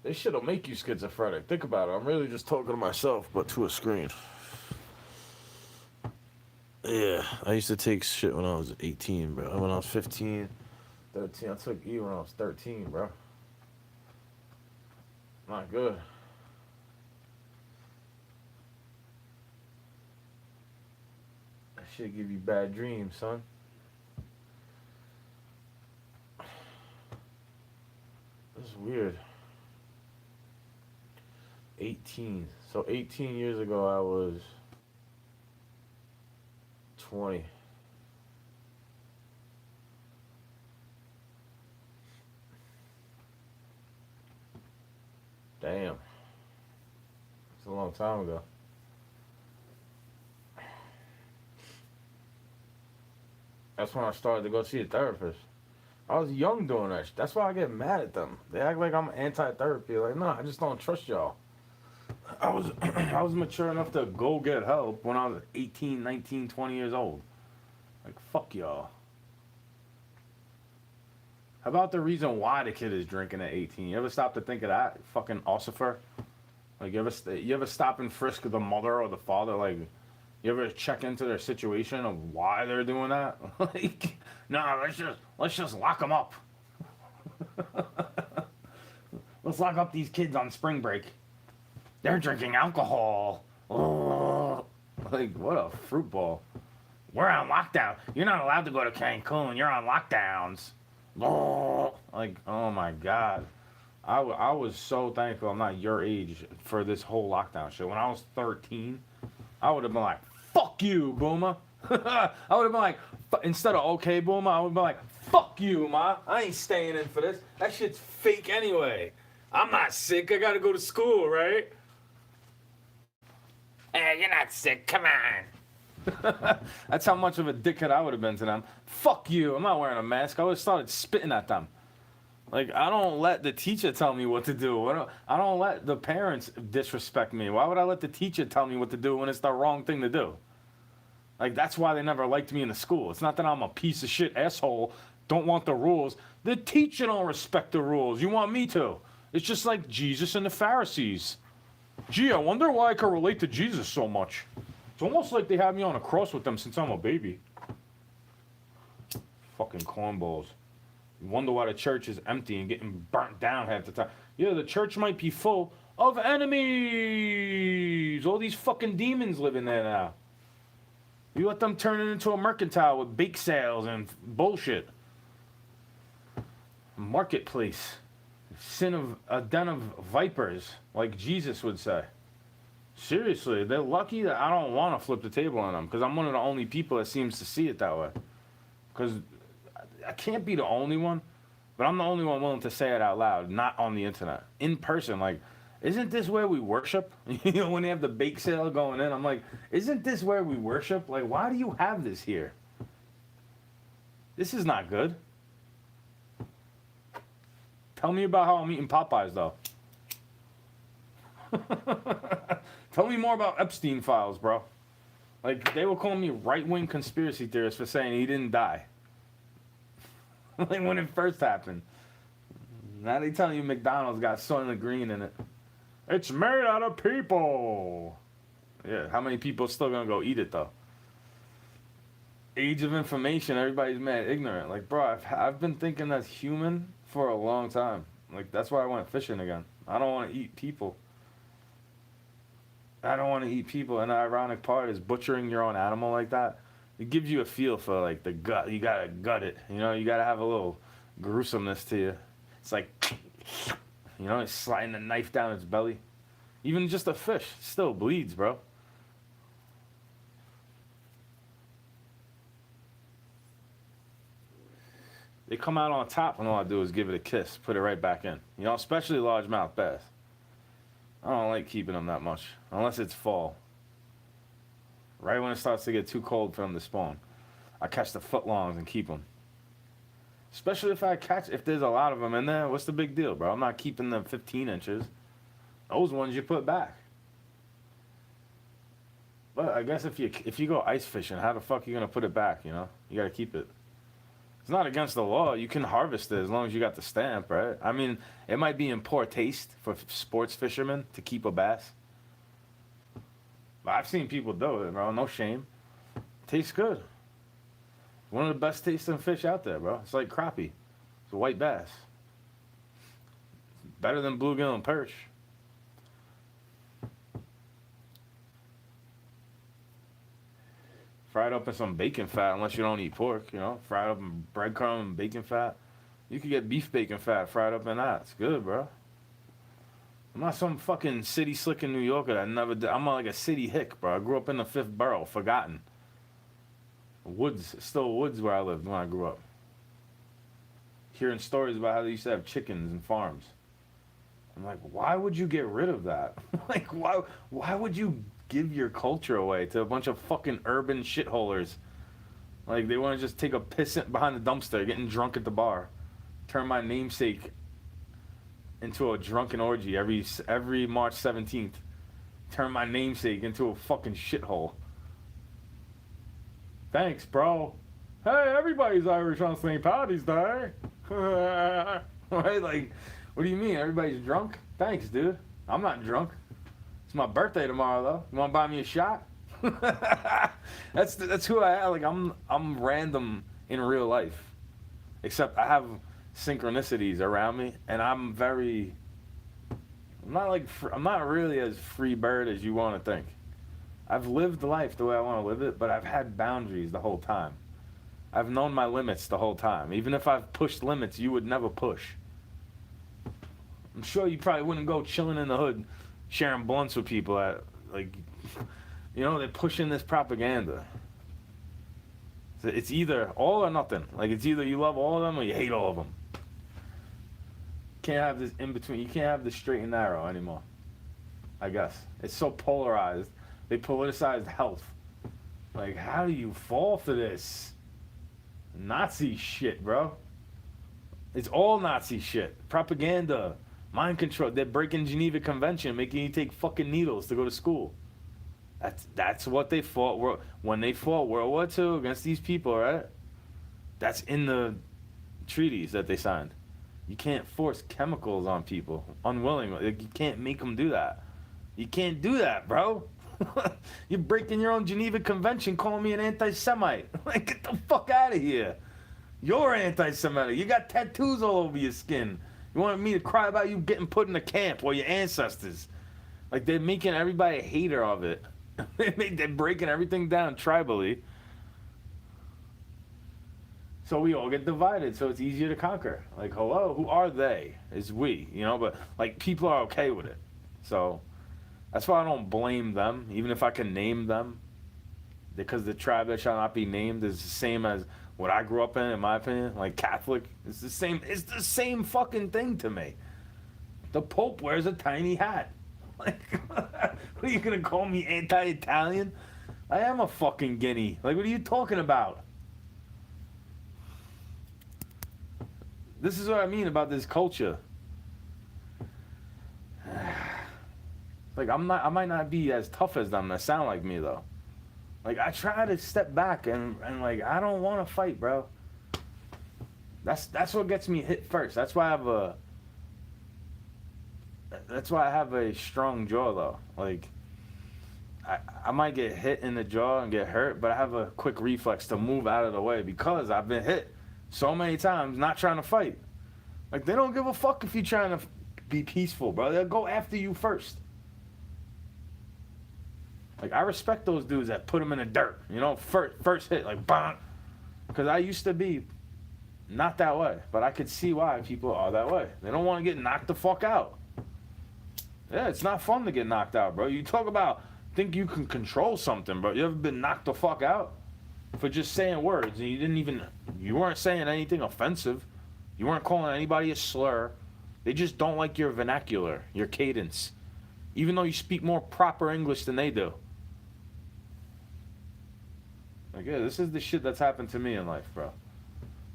This shit'll make you schizophrenic. Think about it. I'm really just talking to myself, but to a screen. Yeah, I used to take shit when I was 18, bro. When I was 15. 13. I took E when I was 13, bro. Not good. That shit give you bad dreams, son. This is weird. 18. So 18 years ago, I was 20. Damn. It's a long time ago. That's when I started to go see a therapist. I was young doing that. That's why I get mad at them. They act like I'm anti-therapy. Like, no, I just don't trust y'all. I was I was mature enough to go get help when I was 18, 19, 20 years old. Like, fuck y'all. How about the reason why the kid is drinking at 18? You ever stop to think of that? Fucking ossifer. Like, you ever stop and frisk the mother or the father? Like, you ever check into their situation of why they're doing that? Like, nah, let's just lock them up. Let's lock up these kids on spring break. They're drinking alcohol. Oh, like, what a fruit ball. We're on lockdown. You're not allowed to go to Cancun. You're on lockdowns. Oh, like, oh my God. I was so thankful I'm not your age for this whole lockdown shit. When I was 13, I would have been like, fuck you, Boomer. I would have been like, instead of okay, Boomer, I would have been like, fuck you, Ma. I ain't staying in for this. That shit's fake anyway. I'm not sick. I gotta go to school, right? Hey, you're not sick. Come on. That's how much of a dickhead I would have been to them. Fuck you. I'm not wearing a mask. I would have started spitting at them. Like, I don't let the teacher tell me what to do. I don't let the parents disrespect me. Why would I let the teacher tell me what to do when it's the wrong thing to do? Like, that's why they never liked me in the school. It's not that I'm a piece of shit asshole, don't want the rules. The teacher don't respect the rules. You want me to. It's just like Jesus and the Pharisees. Gee, I wonder why I can relate to Jesus so much. It's almost like they had me on a cross with them since I'm a baby. Fucking cornballs. You wonder why the church is empty and getting burnt down half the time. Yeah, the church might be full of enemies. All these fucking demons living there now. You let them turn it into a mercantile with bake sales and bullshit. Marketplace. Sin of a den of vipers, like Jesus would say. Seriously, they're lucky that I don't want to flip the table on them, because I'm one of the only people that seems to see it that way. Because I can't be the only one, but I'm the only one willing to say it out loud, not on the internet. In person, like, isn't this where we worship? You know, when they have the bake sale going in, I'm like, isn't this where we worship? Like, why do you have this here? This is not good. Tell me about how I'm eating Popeyes, though. Tell me more about Epstein files, bro. Like, they were calling me right-wing conspiracy theorist for saying he didn't die. Like, when it first happened. Now they telling you McDonald's got Soylent Green in it. It's made out of people. Yeah, how many people are still gonna go eat it, though? Age of information, everybody's mad ignorant. Like, bro, I've been thinking that's human for a long time. Like, that's why I went fishing again. I don't want to eat people. I don't want to eat people. And the ironic part is butchering your own animal like that. It gives you a feel for, like, the gut. You got to gut it. You know, you got to have a little gruesomeness to you. It's like, you know, it's sliding the knife down its belly. Even just a fish still bleeds, bro. They come out on top, and all I do is give it a kiss, put it right back in. You know, especially largemouth bass. I don't like keeping them that much, unless it's fall. Right when it starts to get too cold for them to spawn, I catch the footlongs and keep them. Especially if there's a lot of them in there, what's the big deal, bro? I'm not keeping them 15 inches. Those ones you put back. But I guess if you go ice fishing, how the fuck are you gonna put it back, you know? You gotta keep it. It's not against the law. You can harvest it as long as you got the stamp, right? I mean, it might be in poor taste for sports fishermen to keep a bass. But I've seen people do it, bro. No shame. Tastes good. One of the best tasting fish out there, bro. It's like crappie. It's a white bass. Better than bluegill and perch. Fried up in some bacon fat, unless you don't eat pork, you know. Fried up in breadcrumb and bacon fat. You could get beef bacon fat fried up in that. It's good, bro. I'm not some fucking city slicking New Yorker that never did. I'm like a city hick, bro. I grew up in the 5th borough, forgotten. Woods, still woods where I lived when I grew up. Hearing stories about how they used to have chickens and farms. I'm like, why would you get rid of that? Like, why would you give your culture away to a bunch of fucking urban shitholers? Like, they want to just take a piss behind the dumpster, getting drunk at the bar. Turn my namesake into a drunken orgy every March 17th. Turn my namesake into a fucking shithole. Thanks, bro. Hey, everybody's Irish on St. Paddy's Day. Right? Like, what do you mean? Everybody's drunk? Thanks, dude. I'm not drunk. It's my birthday tomorrow, though. You want to buy me a shot? That's who I am. Like, I'm random in real life. Except I have synchronicities around me, and I'm not really as free bird as you want to think. I've lived life the way I want to live it, but I've had boundaries the whole time. I've known my limits the whole time. Even if I've pushed limits you would never push. I'm sure you probably wouldn't go chilling in the hood, sharing blunts with people at, like, you know, they're pushing this propaganda. It's either all or nothing. Like, it's either you love all of them or you hate all of them. Can't have this in between. You can't have the straight and narrow anymore. I guess. It's so polarized. They politicized health. Like, how do you fall for this? Nazi shit, bro. It's all Nazi shit. Propaganda. Mind control. They're breaking Geneva Convention, making you take fucking needles to go to school. That's what they fought when they fought World War II against these people, right? That's in the treaties that they signed. You can't force chemicals on people unwillingly. Like, you can't make them do that. You can't do that, bro. You're breaking your own Geneva Convention, calling me an anti-Semite. Like, get the fuck out of here. You're anti-Semitic. You got tattoos all over your skin. You want me to cry about you getting put in a camp or your ancestors? Like, they're making everybody a hater of it. They're breaking everything down tribally. So we all get divided, so it's easier to conquer. Like, hello, who are they? It's we, you know? But, like, people are okay with it. So that's why I don't blame them, even if I can name them. Because the tribe that shall not be named is the same as what I grew up in my opinion. Like, Catholic. It's the same fucking thing to me. The Pope wears a tiny hat. Like, what are you gonna call me, anti-Italian? I am a fucking guinea. Like, what are you talking about? This is what I mean about this culture. Like, I might not be as tough as them. That sound like me though. Like, I try to step back and like, I don't want to fight, bro. That's what gets me hit first. That's why I have a strong jaw though. Like, I might get hit in the jaw and get hurt, but I have a quick reflex to move out of the way because I've been hit so many times not trying to fight. Like, they don't give a fuck if you're trying to be peaceful, bro. They'll go after you first. Like, I respect those dudes that put them in the dirt, you know, first hit, like, bonk. Because I used to be not that way, but I could see why people are that way. They don't want to get knocked the fuck out. Yeah, it's not fun to get knocked out, bro. You talk about think you can control something, bro. You ever been knocked the fuck out for just saying words and you weren't saying anything offensive. You weren't calling anybody a slur. They just don't like your vernacular, your cadence, even though you speak more proper English than they do. Like, yeah, this is the shit that's happened to me in life, bro.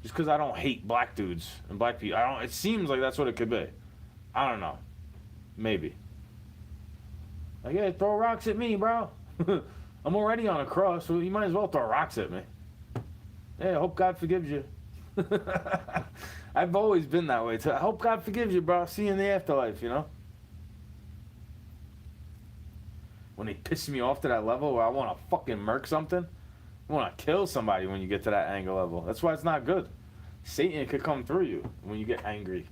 Just because I don't hate black dudes and black people. It seems like that's what it could be. I don't know. Maybe. Like, yeah, throw rocks at me, bro. I'm already on a cross, so you might as well throw rocks at me. Yeah, I hope God forgives you. I've always been that way, too. I hope God forgives you, bro. See you in the afterlife, you know? When they piss me off to that level where I want to fucking murk something, I want to kill somebody when you get to that anger level. That's why it's not good. Satan could come through you when you get angry.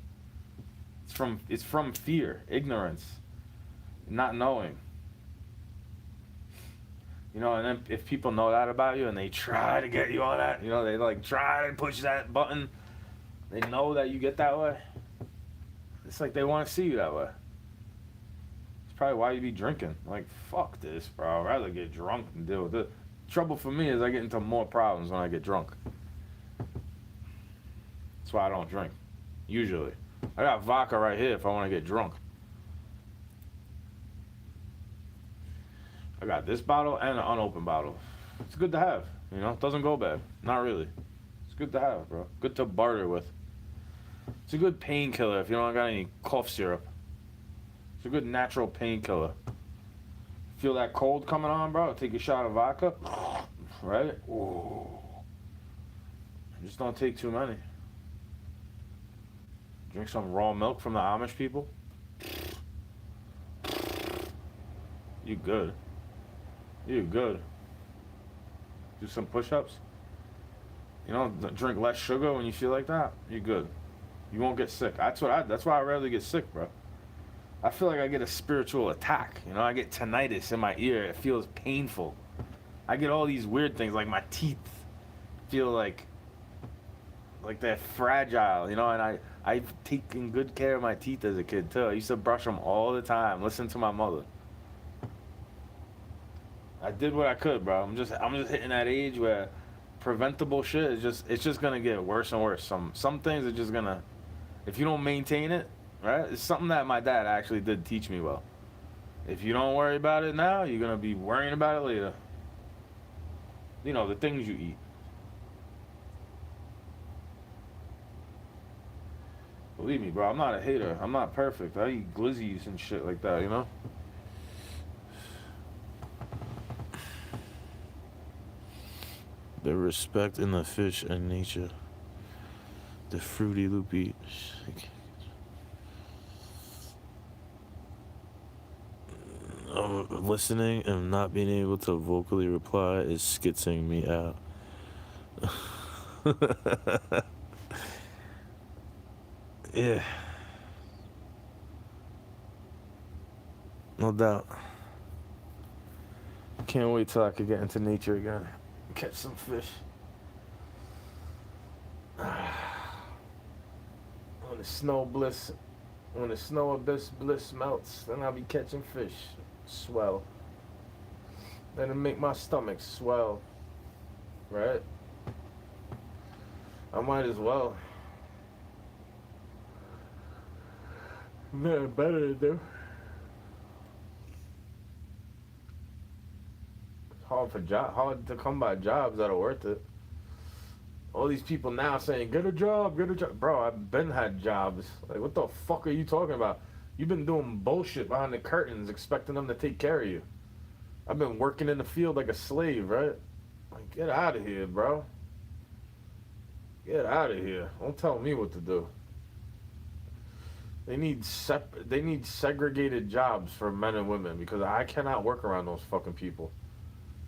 It's from fear, ignorance, not knowing. You know, and then if people know that about you and they try to get you on that, you know, they like try to push that button, they know that you get that way. It's like they want to see you that way. It's probably why you be drinking. Like, fuck this, bro. I'd rather get drunk and deal with it. Trouble for me is I get into more problems when I get drunk. That's why I don't drink, usually. I got vodka right here if I want to get drunk. I got this bottle and an unopened bottle. It's good to have, you know? It doesn't go bad. Not really. It's good to have, bro. Good to barter with. It's a good painkiller if you don't got any cough syrup. It's a good natural painkiller. Feel that cold coming on, bro? Take a shot of vodka. Right? Ooh. Just don't take too many. Drink some raw milk from the Amish people. You good. You good. Do some push-ups. You know, drink less sugar when you feel like that. You good. You won't get sick. That's why I rarely get sick, bro. I feel like I get a spiritual attack. You know, I get tinnitus in my ear. It feels painful. I get all these weird things, like my teeth feel like they're fragile, you know, and I've taken good care of my teeth as a kid too. I used to brush them all the time, listen to my mother. I did what I could, bro. I'm just hitting that age where preventable shit is it's just gonna get worse and worse. Some things are just gonna, if you don't maintain it, right? It's something that my dad actually did teach me well. If you don't worry about it now, you're gonna be worrying about it later. You know, the things you eat. Believe me, bro, I'm not a hater. I'm not perfect. I eat glizzies and shit like that, you know? The respect in the fish and nature. The fruity loopy. Listening and not being able to vocally reply is skitzing me out. Yeah. No doubt. Can't wait till I could get into nature again. Catch some fish. When the snow abyss bliss melts, then I'll be catching fish. Swell. That'll make my stomach swell. Right? I might as well. Nothing better to do. It's hard to come by jobs that are worth it. All these people now saying, get a job. Bro, I've been had jobs. Like, what the fuck are you talking about? You've been doing bullshit behind the curtains expecting them to take care of you. I've been working in the field like a slave, right? Like, get out of here, bro. Get out of here. Don't tell me what to do. They need segregated jobs for men and women because I cannot work around those fucking people.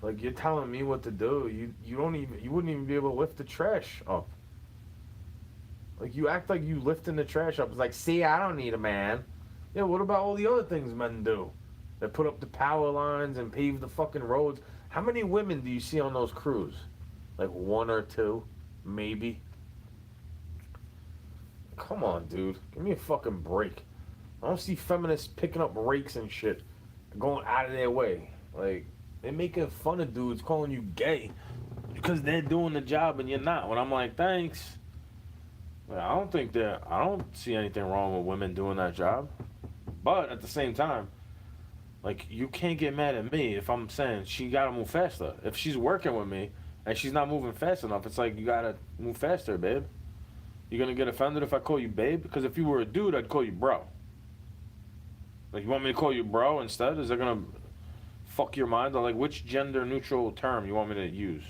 Like, you're telling me what to do. You wouldn't even be able to lift the trash up. Like, you act like you lifting the trash up. It's like, see, I don't need a man. Yeah, what about all the other things men do? They put up the power lines and pave the fucking roads. How many women do you see on those crews? Like one or two, maybe. Come on, dude. Give me a fucking break. I don't see feminists picking up rakes and shit, going out of their way. Like, they're making fun of dudes, calling you gay because they're doing the job and you're not. When I'm like, thanks. I don't see anything wrong with women doing that job. But at the same time, like, you can't get mad at me if I'm saying she gotta move faster. If she's working with me and she's not moving fast enough, it's like, you gotta move faster, babe. You gonna get offended if I call you babe? Because if you were a dude, I'd call you bro. Like, you want me to call you bro instead? Is that gonna fuck your mind? Or like, which gender neutral term you want me to use?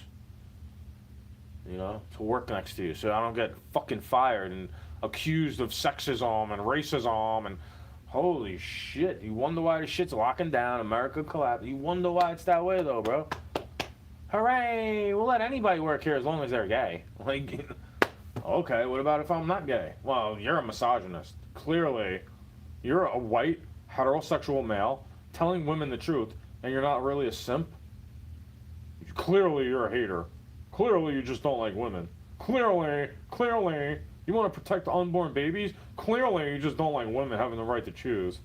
You know, to work next to you, so I don't get fucking fired and accused of sexism and racism and holy shit. You wonder why the shit's locking down, America collapsed. You wonder why it's that way though, bro. Hooray! We'll let anybody work here as long as they're gay. Like, okay, what about if I'm not gay? Well, you're a misogynist. Clearly, you're a white, heterosexual male telling women the truth, and you're not really a simp. Clearly, you're a hater. Clearly, you just don't like women. Clearly, you want to protect unborn babies? Clearly, you just don't like women having the right to choose.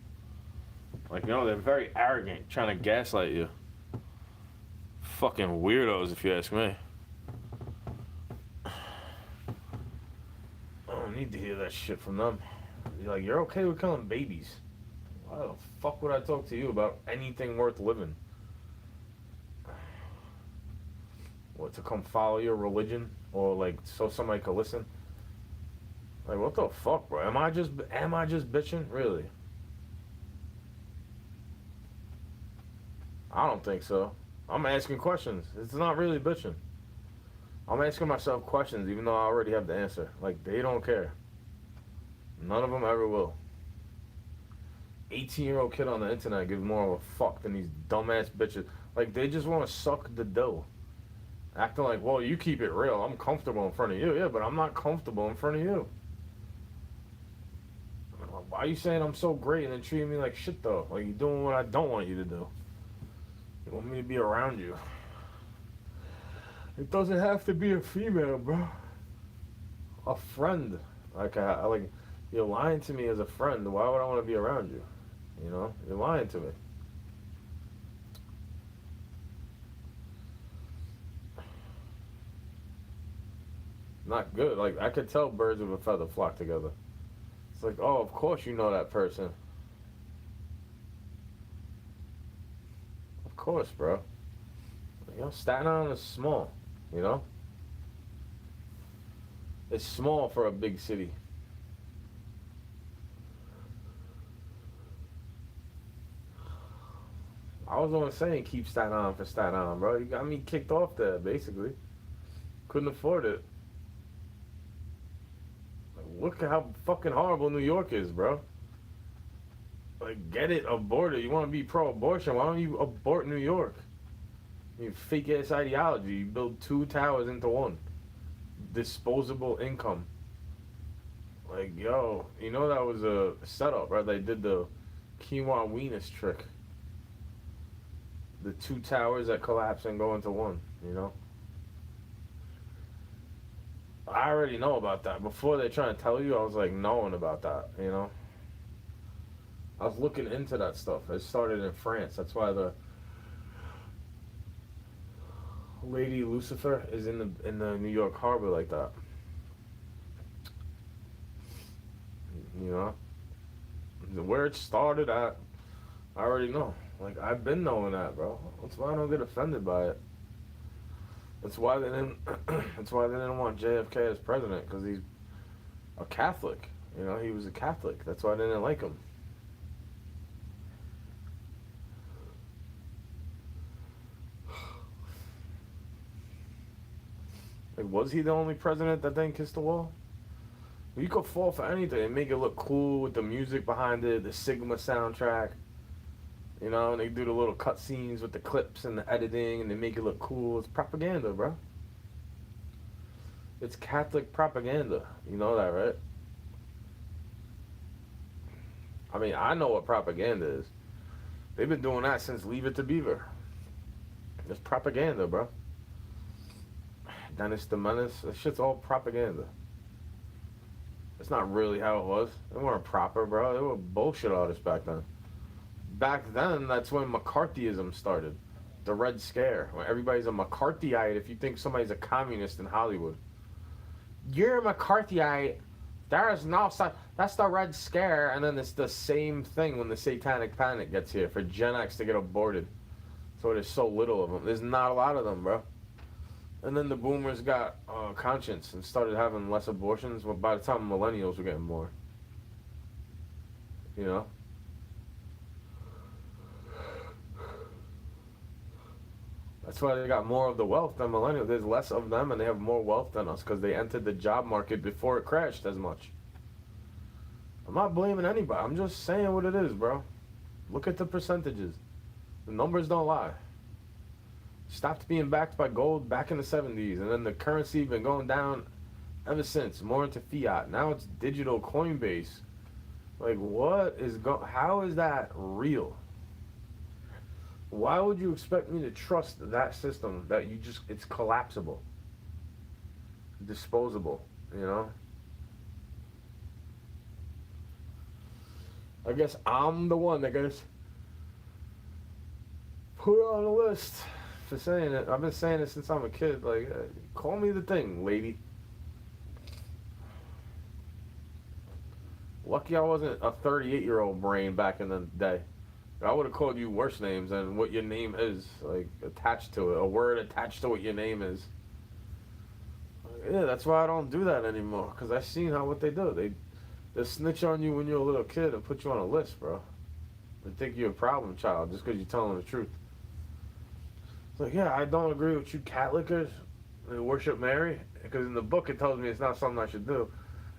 Like, you know, they're very arrogant, trying to gaslight you. Fucking weirdos, if you ask me. I don't need to hear that shit from them. You're like, you're okay with killing babies. Why the fuck would I talk to you about anything worth living? What, to come follow your religion? Or like, so somebody could listen? Like, what the fuck, bro? Am I just bitching? Really? I don't think so. I'm asking questions. It's not really bitching. I'm asking myself questions even though I already have the answer. Like, they don't care. None of them ever will. 18-year-old kid on the internet gives more of a fuck than these dumbass bitches. Like, they just want to suck the dough. Acting like, well, you keep it real. I'm comfortable in front of you. Yeah, but I'm not comfortable in front of you. why are you saying I'm so great and then treating me like shit though? Like you're doing what I don't want you to do. You want me to be around you. It doesn't have to be a female, bro. A friend. Like you're lying to me as a friend. Why would I want to be around you? You know, you're lying to me. Not good. Like I could tell birds of a feather flock together. It's like, oh, of course you know that person. Of course, bro. You know, Staten Island is small. You know, it's small for a big city. I was only saying keep Staten Island for Staten Island, bro. You got me kicked off there, basically. Couldn't afford it. Like, look at how fucking horrible New York is, bro. Like, get it, abort it. You want to be pro-abortion? Why don't you abort New York? You fake ass ideology. You build 2 towers into one. Disposable income. Like, yo, you know that was a setup, right? They did the quinoa weenus trick. The 2 towers that collapse and go into one, you know? I already know about that. Before they try to tell you, I was like knowing about that, you know? I was looking into that stuff. It started in France. That's why the Lady Lucifer is in the New York Harbor like that. You know? Where it started at, I already know. Like, I've been knowing that, bro. That's why I don't get offended by it. That's why they didn't. That's why they didn't want JFK as president, because he's a Catholic. You know, he was a Catholic. That's why they didn't like him. Like, was he the only president that didn't kiss the wall? You could fall for anything and make it look cool with the music behind it, the Sigma soundtrack. You know, and they do the little cutscenes with the clips and the editing, and they make it look cool. It's propaganda, bro. It's Catholic propaganda. You know that, right? I mean, I know what propaganda is. They've been doing that since Leave It to Beaver. It's propaganda, bro. Dennis the Menace, that shit's all propaganda. It's not really how it was. They weren't proper, bro. They were bullshit artists back then. Back then, that's when McCarthyism started. The Red Scare. When everybody's a McCarthyite if you think somebody's a communist in Hollywood. You're a McCarthyite. There is no such... That's the Red Scare. And then it's the same thing when the Satanic Panic gets here for Gen X to get aborted. So there's so little of them. There's not a lot of them, bro. And then the boomers got conscience and started having less abortions. Well, by the time millennials were getting more. You know? That's why they got more of the wealth than millennials. There's less of them and they have more wealth than us because they entered the job market before it crashed as much. I'm not blaming anybody. I'm just saying what it is, bro. Look at the percentages. The numbers don't lie. Stopped being backed by gold back in the 70s, and then the currency been going down ever since, more into fiat. Now it's digital Coinbase. Like, how is that real? Why would you expect me to trust that system that it's collapsible, disposable, you know? I guess I'm the one that gets put on a list for saying it. I've been saying it since I'm a kid. Like, call me the thing, lady. Lucky I wasn't a 38-year-old brain back in the day. I would have called you worse names than what your name is, like, attached to it. A word attached to what your name is. Yeah, that's why I don't do that anymore, because I've seen what they do. They snitch on you when you're a little kid and put you on a list, bro. They think you're a problem child just because you're telling the truth. It's like, yeah, I don't agree with you Catholicers and worship Mary, because in the book it tells me it's not something I should do.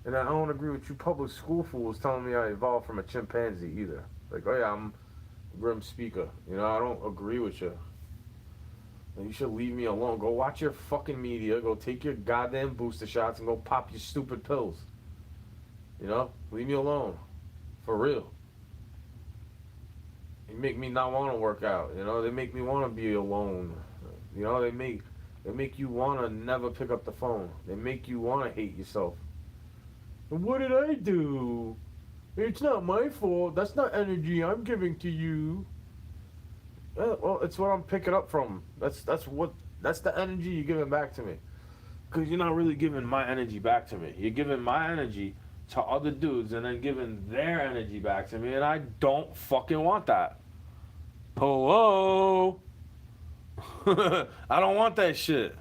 And I don't agree with you public school fools telling me I evolved from a chimpanzee either. Like, oh yeah, I'm Grim Speaker. You know, I don't agree with you. And you should leave me alone. Go watch your fucking media. Go take your goddamn booster shots and go pop your stupid pills. You know? Leave me alone. For real. They make me not want to work out. You know, they make me want to be alone. You know, they make you want to never pick up the phone. They make you want to hate yourself. And what did I do? It's not my fault. That's not energy I'm giving to you. Well, it's what I'm picking up from. That's the energy you're giving back to me. Because you're not really giving my energy back to me. You're giving my energy to other dudes and then giving their energy back to me, and I don't fucking want that. Hello? I don't want that shit.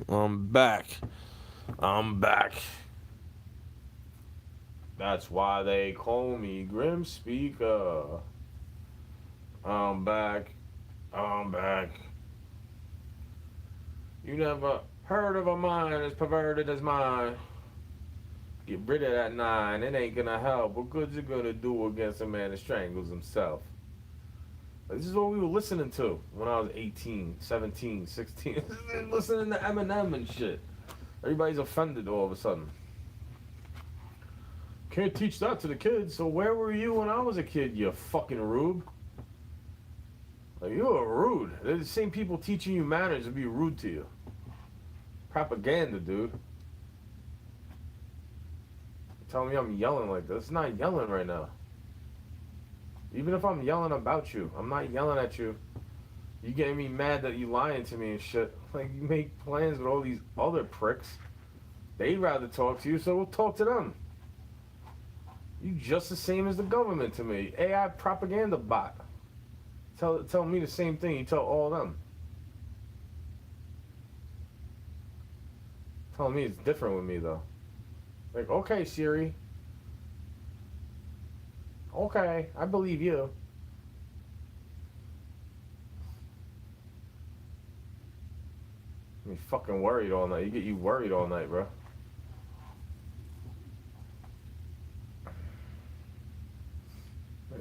I'm back. That's why they call me Grim Speaker. I'm back. You never heard of a mind as perverted as mine. Get rid of that 9, it ain't gonna help. What good's it gonna do against a man that strangles himself? This is what we were listening to when I was 18, 17, 16. Listening to Eminem and shit. Everybody's offended all of a sudden. Can't teach that to the kids, so where were you when I was a kid, you fucking rube? Like, you're rude. They're the same people teaching you manners to be rude to you. Propaganda, dude. Tell me I'm yelling like this. It's not yelling right now. Even if I'm yelling about you, I'm not yelling at you. You getting me mad that you lying to me and shit. Like, you make plans with all these other pricks. They'd rather talk to you, so we'll talk to them. You just the same as the government to me. AI propaganda bot. Tell me the same thing you tell all of them. Telling me it's different with me, though. Like, okay, Siri. Okay, I believe you. You fucking worried all night. You get you worried all night, bro.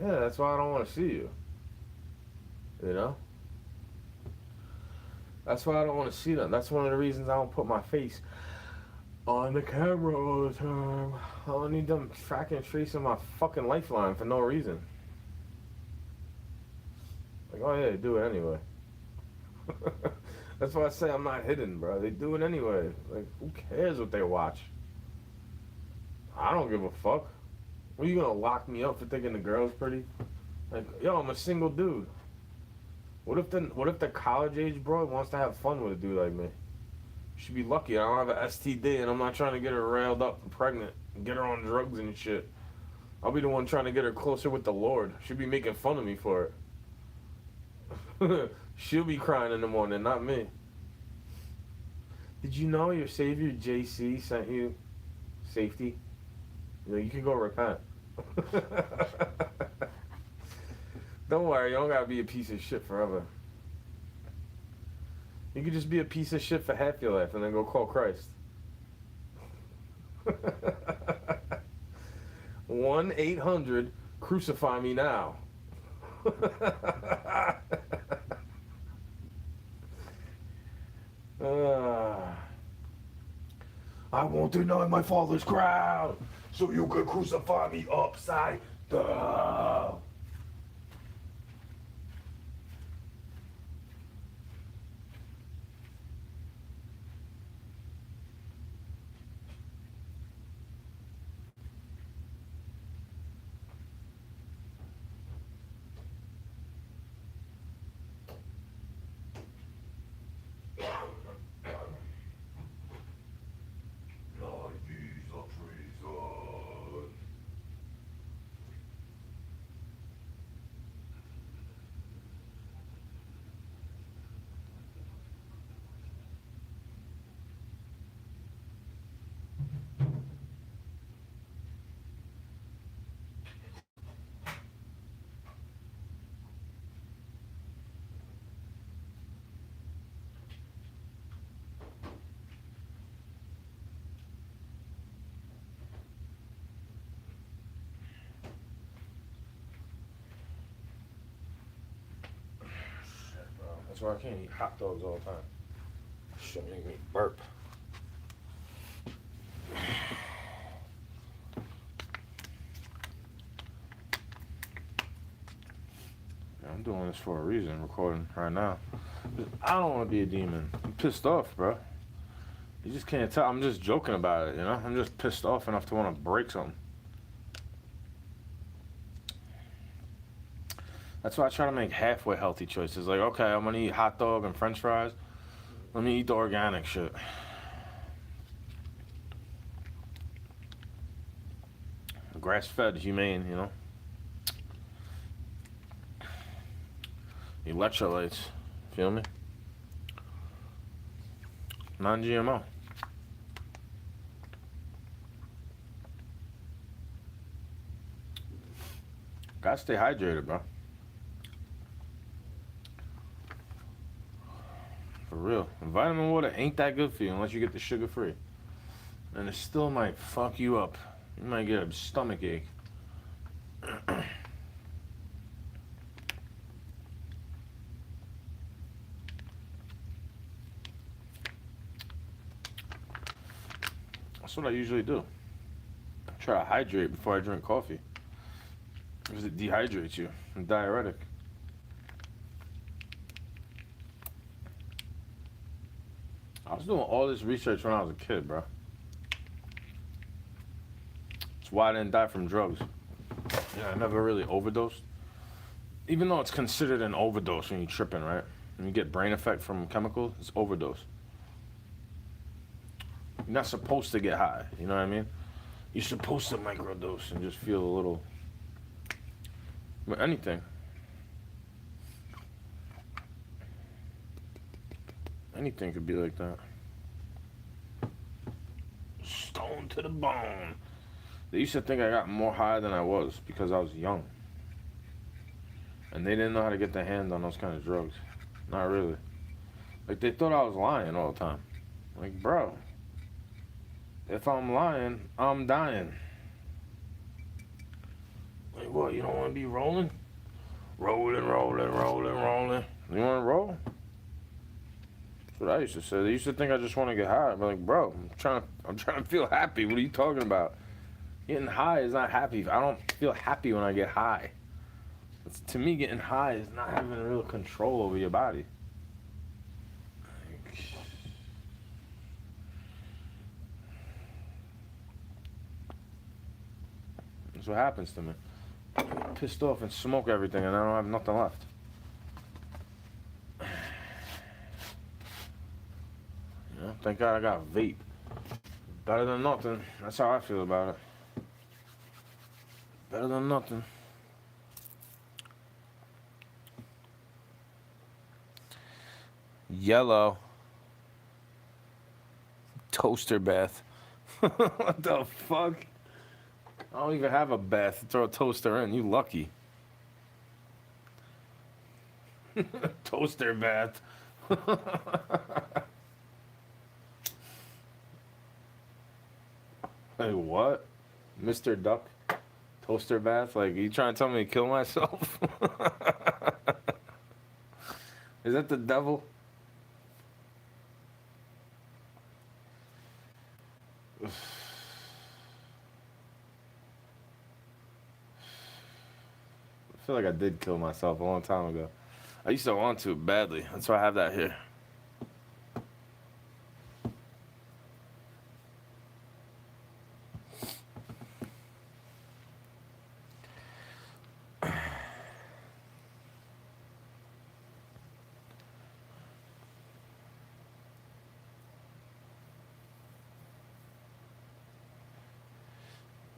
Yeah, that's why I don't want to see you. You know? That's why I don't want to see them. That's one of the reasons I don't put my face on the camera all the time. I don't need them tracking and tracing my fucking lifeline for no reason. Like, oh yeah, they do it anyway. That's why I say I'm not hidden, bro. They do it anyway. Like, who cares what they watch? I don't give a fuck. What, are you gonna lock me up for thinking the girl's pretty? Like, yo, I'm a single dude. What if the college age bro wants to have fun with a dude like me? Should be lucky. I don't have an STD and I'm not trying to get her railed up and pregnant and get her on drugs and shit. I'll be the one trying to get her closer with the Lord. She'll be making fun of me for it. She'll be crying in the morning, not me. Did you know your savior JC sent you safety? You know, you can go repent. Don't worry, you don't gotta be a piece of shit forever. You could just be a piece of shit for half your life and then go call Christ. 1-800 crucify me now. I won't deny my father's crown, so you can crucify me upside down. That's why I can't eat hot dogs all the time. Shit make me burp. I'm doing this for a reason, recording right now. I don't want to be a demon. I'm pissed off, bro. You just can't tell. I'm just joking about it, you know? I'm just pissed off enough to want to break something. That's why I try to make halfway healthy choices. Like, okay, I'm going to eat hot dog and french fries. Let me eat the organic shit. Grass-fed, humane, you know? Electrolytes, feel me? Non-GMO. Gotta stay hydrated, bro. For real. And vitamin water ain't that good for you unless you get the sugar free. And it still might fuck you up. You might get a stomach ache. That's what I usually do. I try to hydrate before I drink coffee. Because it dehydrates you. It's diuretic. I was doing all this research when I was a kid, bro. That's why I didn't die from drugs. Yeah, I never really overdosed. Even though it's considered an overdose when you're tripping, right? When you get brain effect from chemicals, it's overdose. You're not supposed to get high, you know what I mean? You're supposed to microdose and just feel a little... But anything. Anything could be like that. Stone to the bone. They used to think I got more high than I was because I was young. And they didn't know how to get their hand on those kind of drugs. Not really. Like, they thought I was lying all the time. Like, bro, if I'm lying, I'm dying. Like, what, you don't want to be rolling? Rolling, rolling, rolling, rolling. You want to roll? That's what I used to say. They used to think I just want to get high. I'm like, bro, I'm trying to feel happy. What are you talking about? Getting high is not happy. I don't feel happy when I get high. To me, getting high is not having real control over your body. That's what happens to me. I get pissed off and smoke everything, and I don't have nothing left. You know, thank God I got vape. Better than nothing. That's how I feel about it. Better than nothing. Yellow. Toaster bath. What the fuck? I don't even have a bath to throw a toaster in. You lucky. Toaster bath. Hey, what? Mr. Duck? Toaster bath? Like, you trying to tell me to kill myself? Is that the devil? I feel like I did kill myself a long time ago. I used to want to badly. That's why I have that here.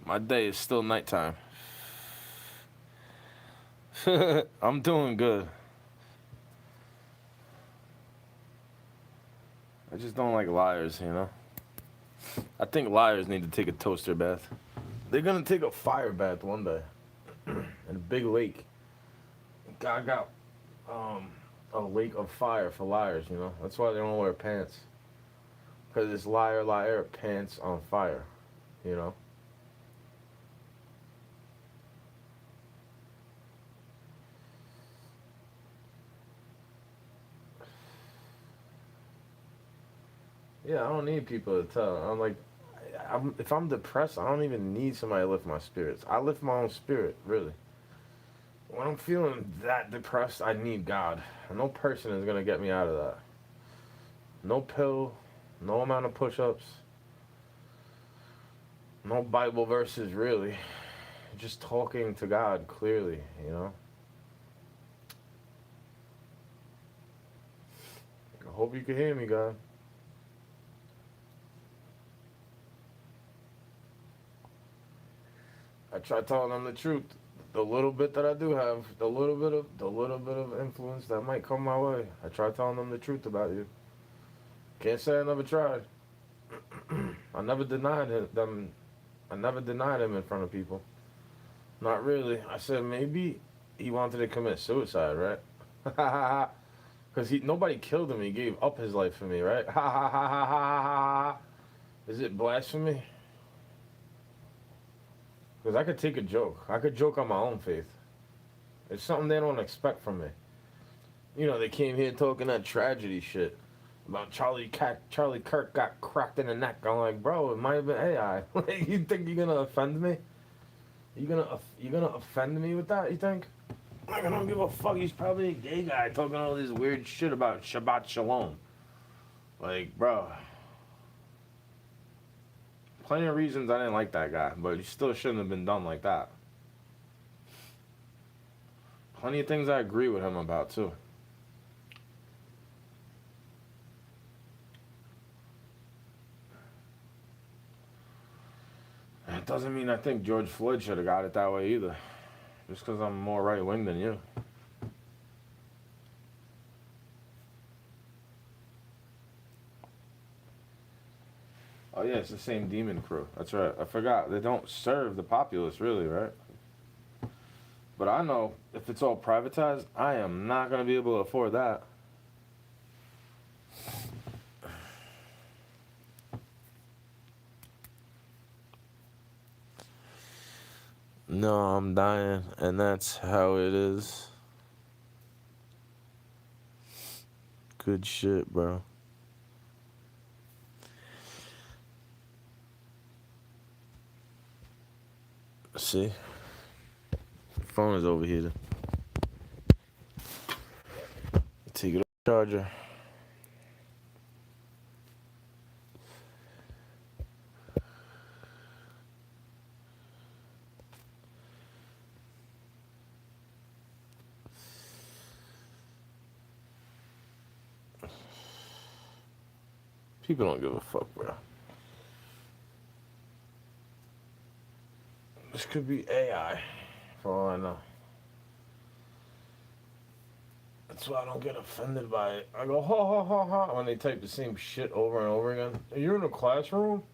My day is still nighttime. I'm doing good. I just don't like liars, you know? I think liars need to take a toaster bath. They're gonna take a fire bath one day. In a big lake. God got a lake of fire for liars, you know? That's why they don't wear pants. Because it's liar, liar, pants on fire, you know? Yeah, I don't need people to tell. I'm like, if I'm depressed, I don't even need somebody to lift my spirits. I lift my own spirit, really. when I'm feeling that depressed, I need God. No person is gonna get me out of that. No pill, no amount of push-ups, no Bible verses, really. Just talking to God clearly, you know. I hope you can hear me, God. I try telling them the truth. The little bit that I do have, the little bit of influence that might come my way. I try telling them the truth about you. Can't say I never tried. I never denied them. I never denied him in front of people. Not really. I said maybe he wanted to commit suicide, right? Because nobody killed him. He gave up his life for me, right? Ha ha ha ha ha ha. Is it blasphemy? Because I could take a joke. I could joke on my own faith. It's something they don't expect from me. You know, they came here talking that tragedy shit about Charlie Kirk got cracked in the neck. I'm like, bro, it might have been AI. You think you're gonna offend me? You gonna offend me with that? You think? Like, I don't give a fuck. He's probably a gay guy talking all this weird shit about Shabbat Shalom. Like, bro. Plenty of reasons I didn't like that guy, but he still shouldn't have been done like that. Plenty of things I agree with him about, too. It doesn't mean I think George Floyd should have got it that way either. Just because I'm more right-wing than you. Oh, yeah, it's the same demon crew. That's right. I forgot. They don't serve the populace, really, right? But I know if it's all privatized, I am not going to be able to afford that. No, I'm dying, and that's how it is. Good shit, bro. See? The phone is overheated. Take it off the charger. People don't give a fuck, bro. This could be AI, for all I know. That's why I don't get offended by it. I go, ha ha ha ha, when they type the same shit over and over again. You're in a classroom?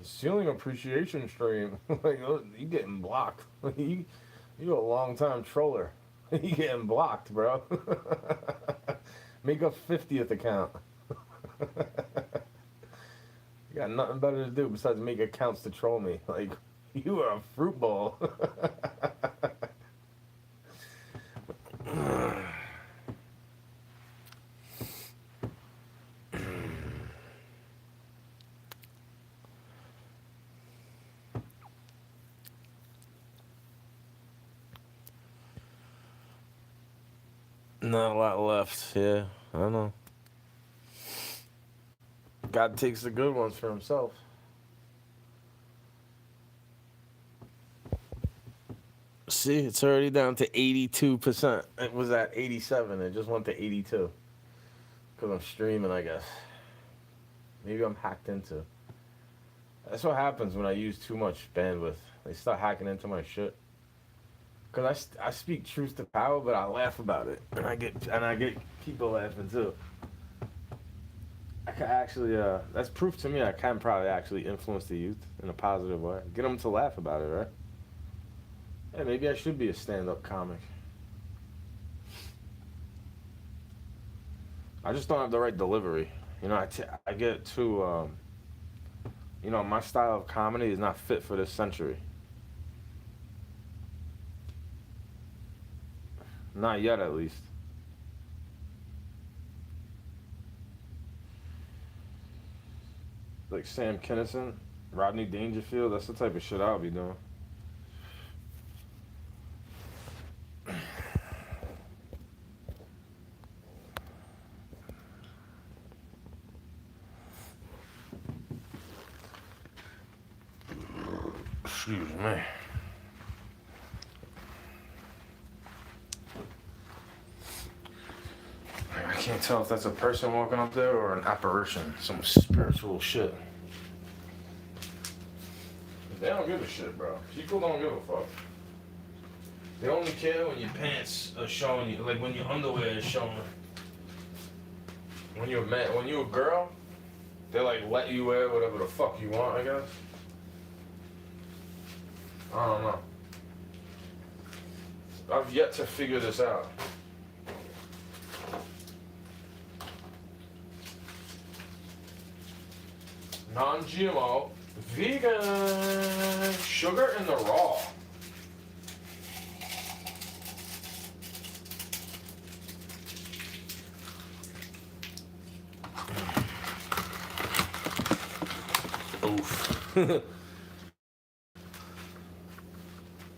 Ceiling appreciation stream. Like, you getting blocked. You a long time troller. You getting blocked, bro. Make a 50th account. You got nothing better to do besides make accounts to troll me. Like, you are a fruit bowl. Not a lot left, yeah. I don't know. God takes the good ones for himself. See, it's already down to 82%. It was at 87. It just went to 82. Because I'm streaming, I guess. Maybe I'm hacked into. That's what happens when I use too much bandwidth. They start hacking into my shit. Because I speak truth to power, but I laugh about it. And I get people laughing too. I can actually, that's proof to me I can probably actually influence the youth in a positive way. Get them to laugh about it, right? Yeah, maybe I should be a stand-up comic. I just don't have the right delivery. You know, I get too, you know, my style of comedy is not fit for this century. Not yet, at least. Like Sam Kinison, Rodney Dangerfield, that's the type of shit I'll be doing. Excuse me. I can't tell if that's a person walking up there or an apparition. Some spiritual shit. They don't give a shit, bro. People don't give a fuck. They only care when your pants are showing you, like when your underwear is showing. When you're a man, when you're a girl, they like let you wear whatever the fuck you want, I guess. I don't know. I've yet to figure this out. Non-GMO, vegan, sugar in the raw. Oof.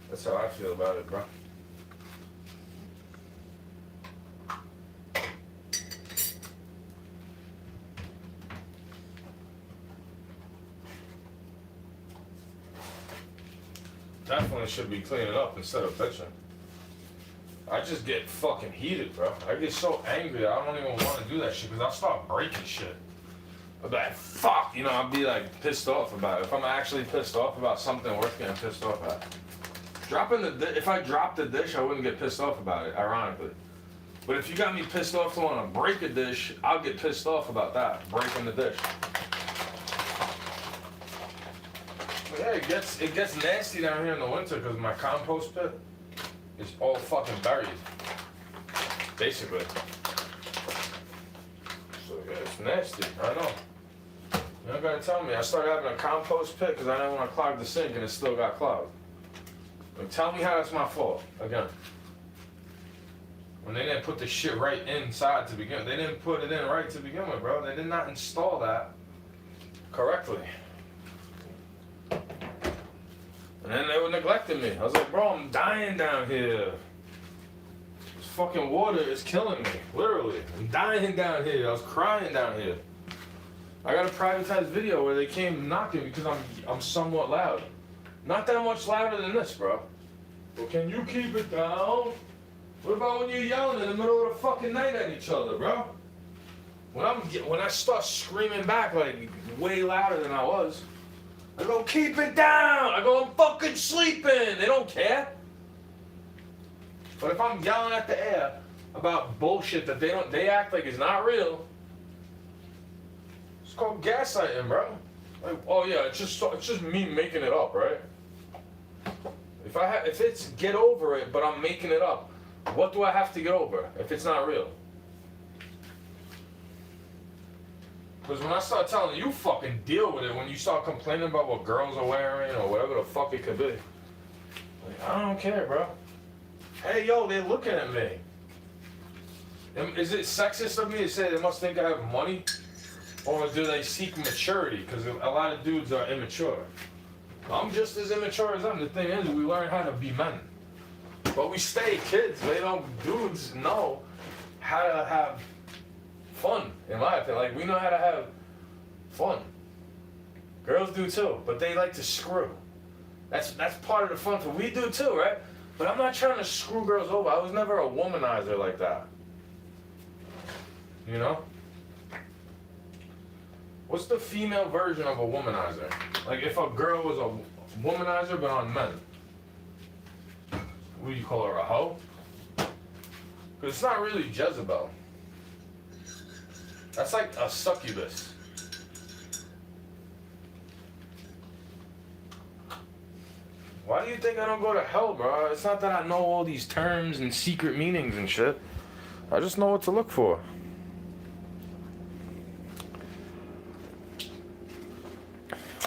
That's how I feel about it, bro. Definitely should be cleaning up instead of bitching. I just get fucking heated, bro. I get so angry, I don't even want to do that shit because I'll start breaking shit. I'll be like, fuck, you know, I'll be like pissed off about it. If I'm actually pissed off about something worth getting pissed off at. If I dropped the dish, I wouldn't get pissed off about it, ironically. But if you got me pissed off to want to break a dish, I'll get pissed off about that, breaking the dish. But yeah, it gets nasty down here in the winter because my compost pit is all fucking buried, basically. So yeah, it's nasty, I know. You don't gotta tell me. I started having a compost pit because I didn't want to clog the sink and it still got clogged. Like, tell me how that's my fault, again. When they didn't put the shit right inside to begin with. They didn't put it in right to begin with, bro. They did not install that correctly. And then they were neglecting me. I was like, bro, I'm dying down here. This fucking water is killing me, literally. I'm dying down here. I was crying down here. I got a privatized video where they came knocking because I'm somewhat loud. Not that much louder than this, bro. Well, can you keep it down? What about when you're yelling in the middle of the fucking night at each other, bro? When I start screaming back like way louder than I was, I go, keep it down. I go, I'm fucking sleeping. They don't care. But if I'm yelling at the air about bullshit that they act like is not real, it's called gaslighting, bro. Like, oh yeah, it's just me making it up, right? If it's get over it, but I'm making it up, what do I have to get over if it's not real? Because when I start telling you, fucking deal with it, when you start complaining about what girls are wearing or whatever the fuck it could be, like, I don't care, bro. Hey, yo, they're looking at me. Is it sexist of me to say they must think I have money? Or do they seek maturity? Because a lot of dudes are immature. I'm just as immature as them. The thing is, we learn how to be men. But we stay kids. Dudes know how to have fun, in my opinion. Like, we know how to have fun. Girls do too, but they like to screw. That's part of the fun. So we do too, right? But I'm not trying to screw girls over. I was never a womanizer like that. You know? What's the female version of a womanizer? Like if a girl was a womanizer but on men. What do you call her, a hoe? Because it's not really Jezebel. That's like a succubus. Why do you think I don't go to hell, bro? It's not that I know all these terms and secret meanings and shit. I just know what to look for.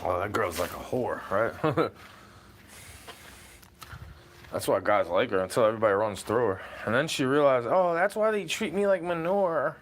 Oh, that girl's like a whore, right? That's why guys like her until everybody runs through her. And then she realized, oh, that's why they treat me like manure.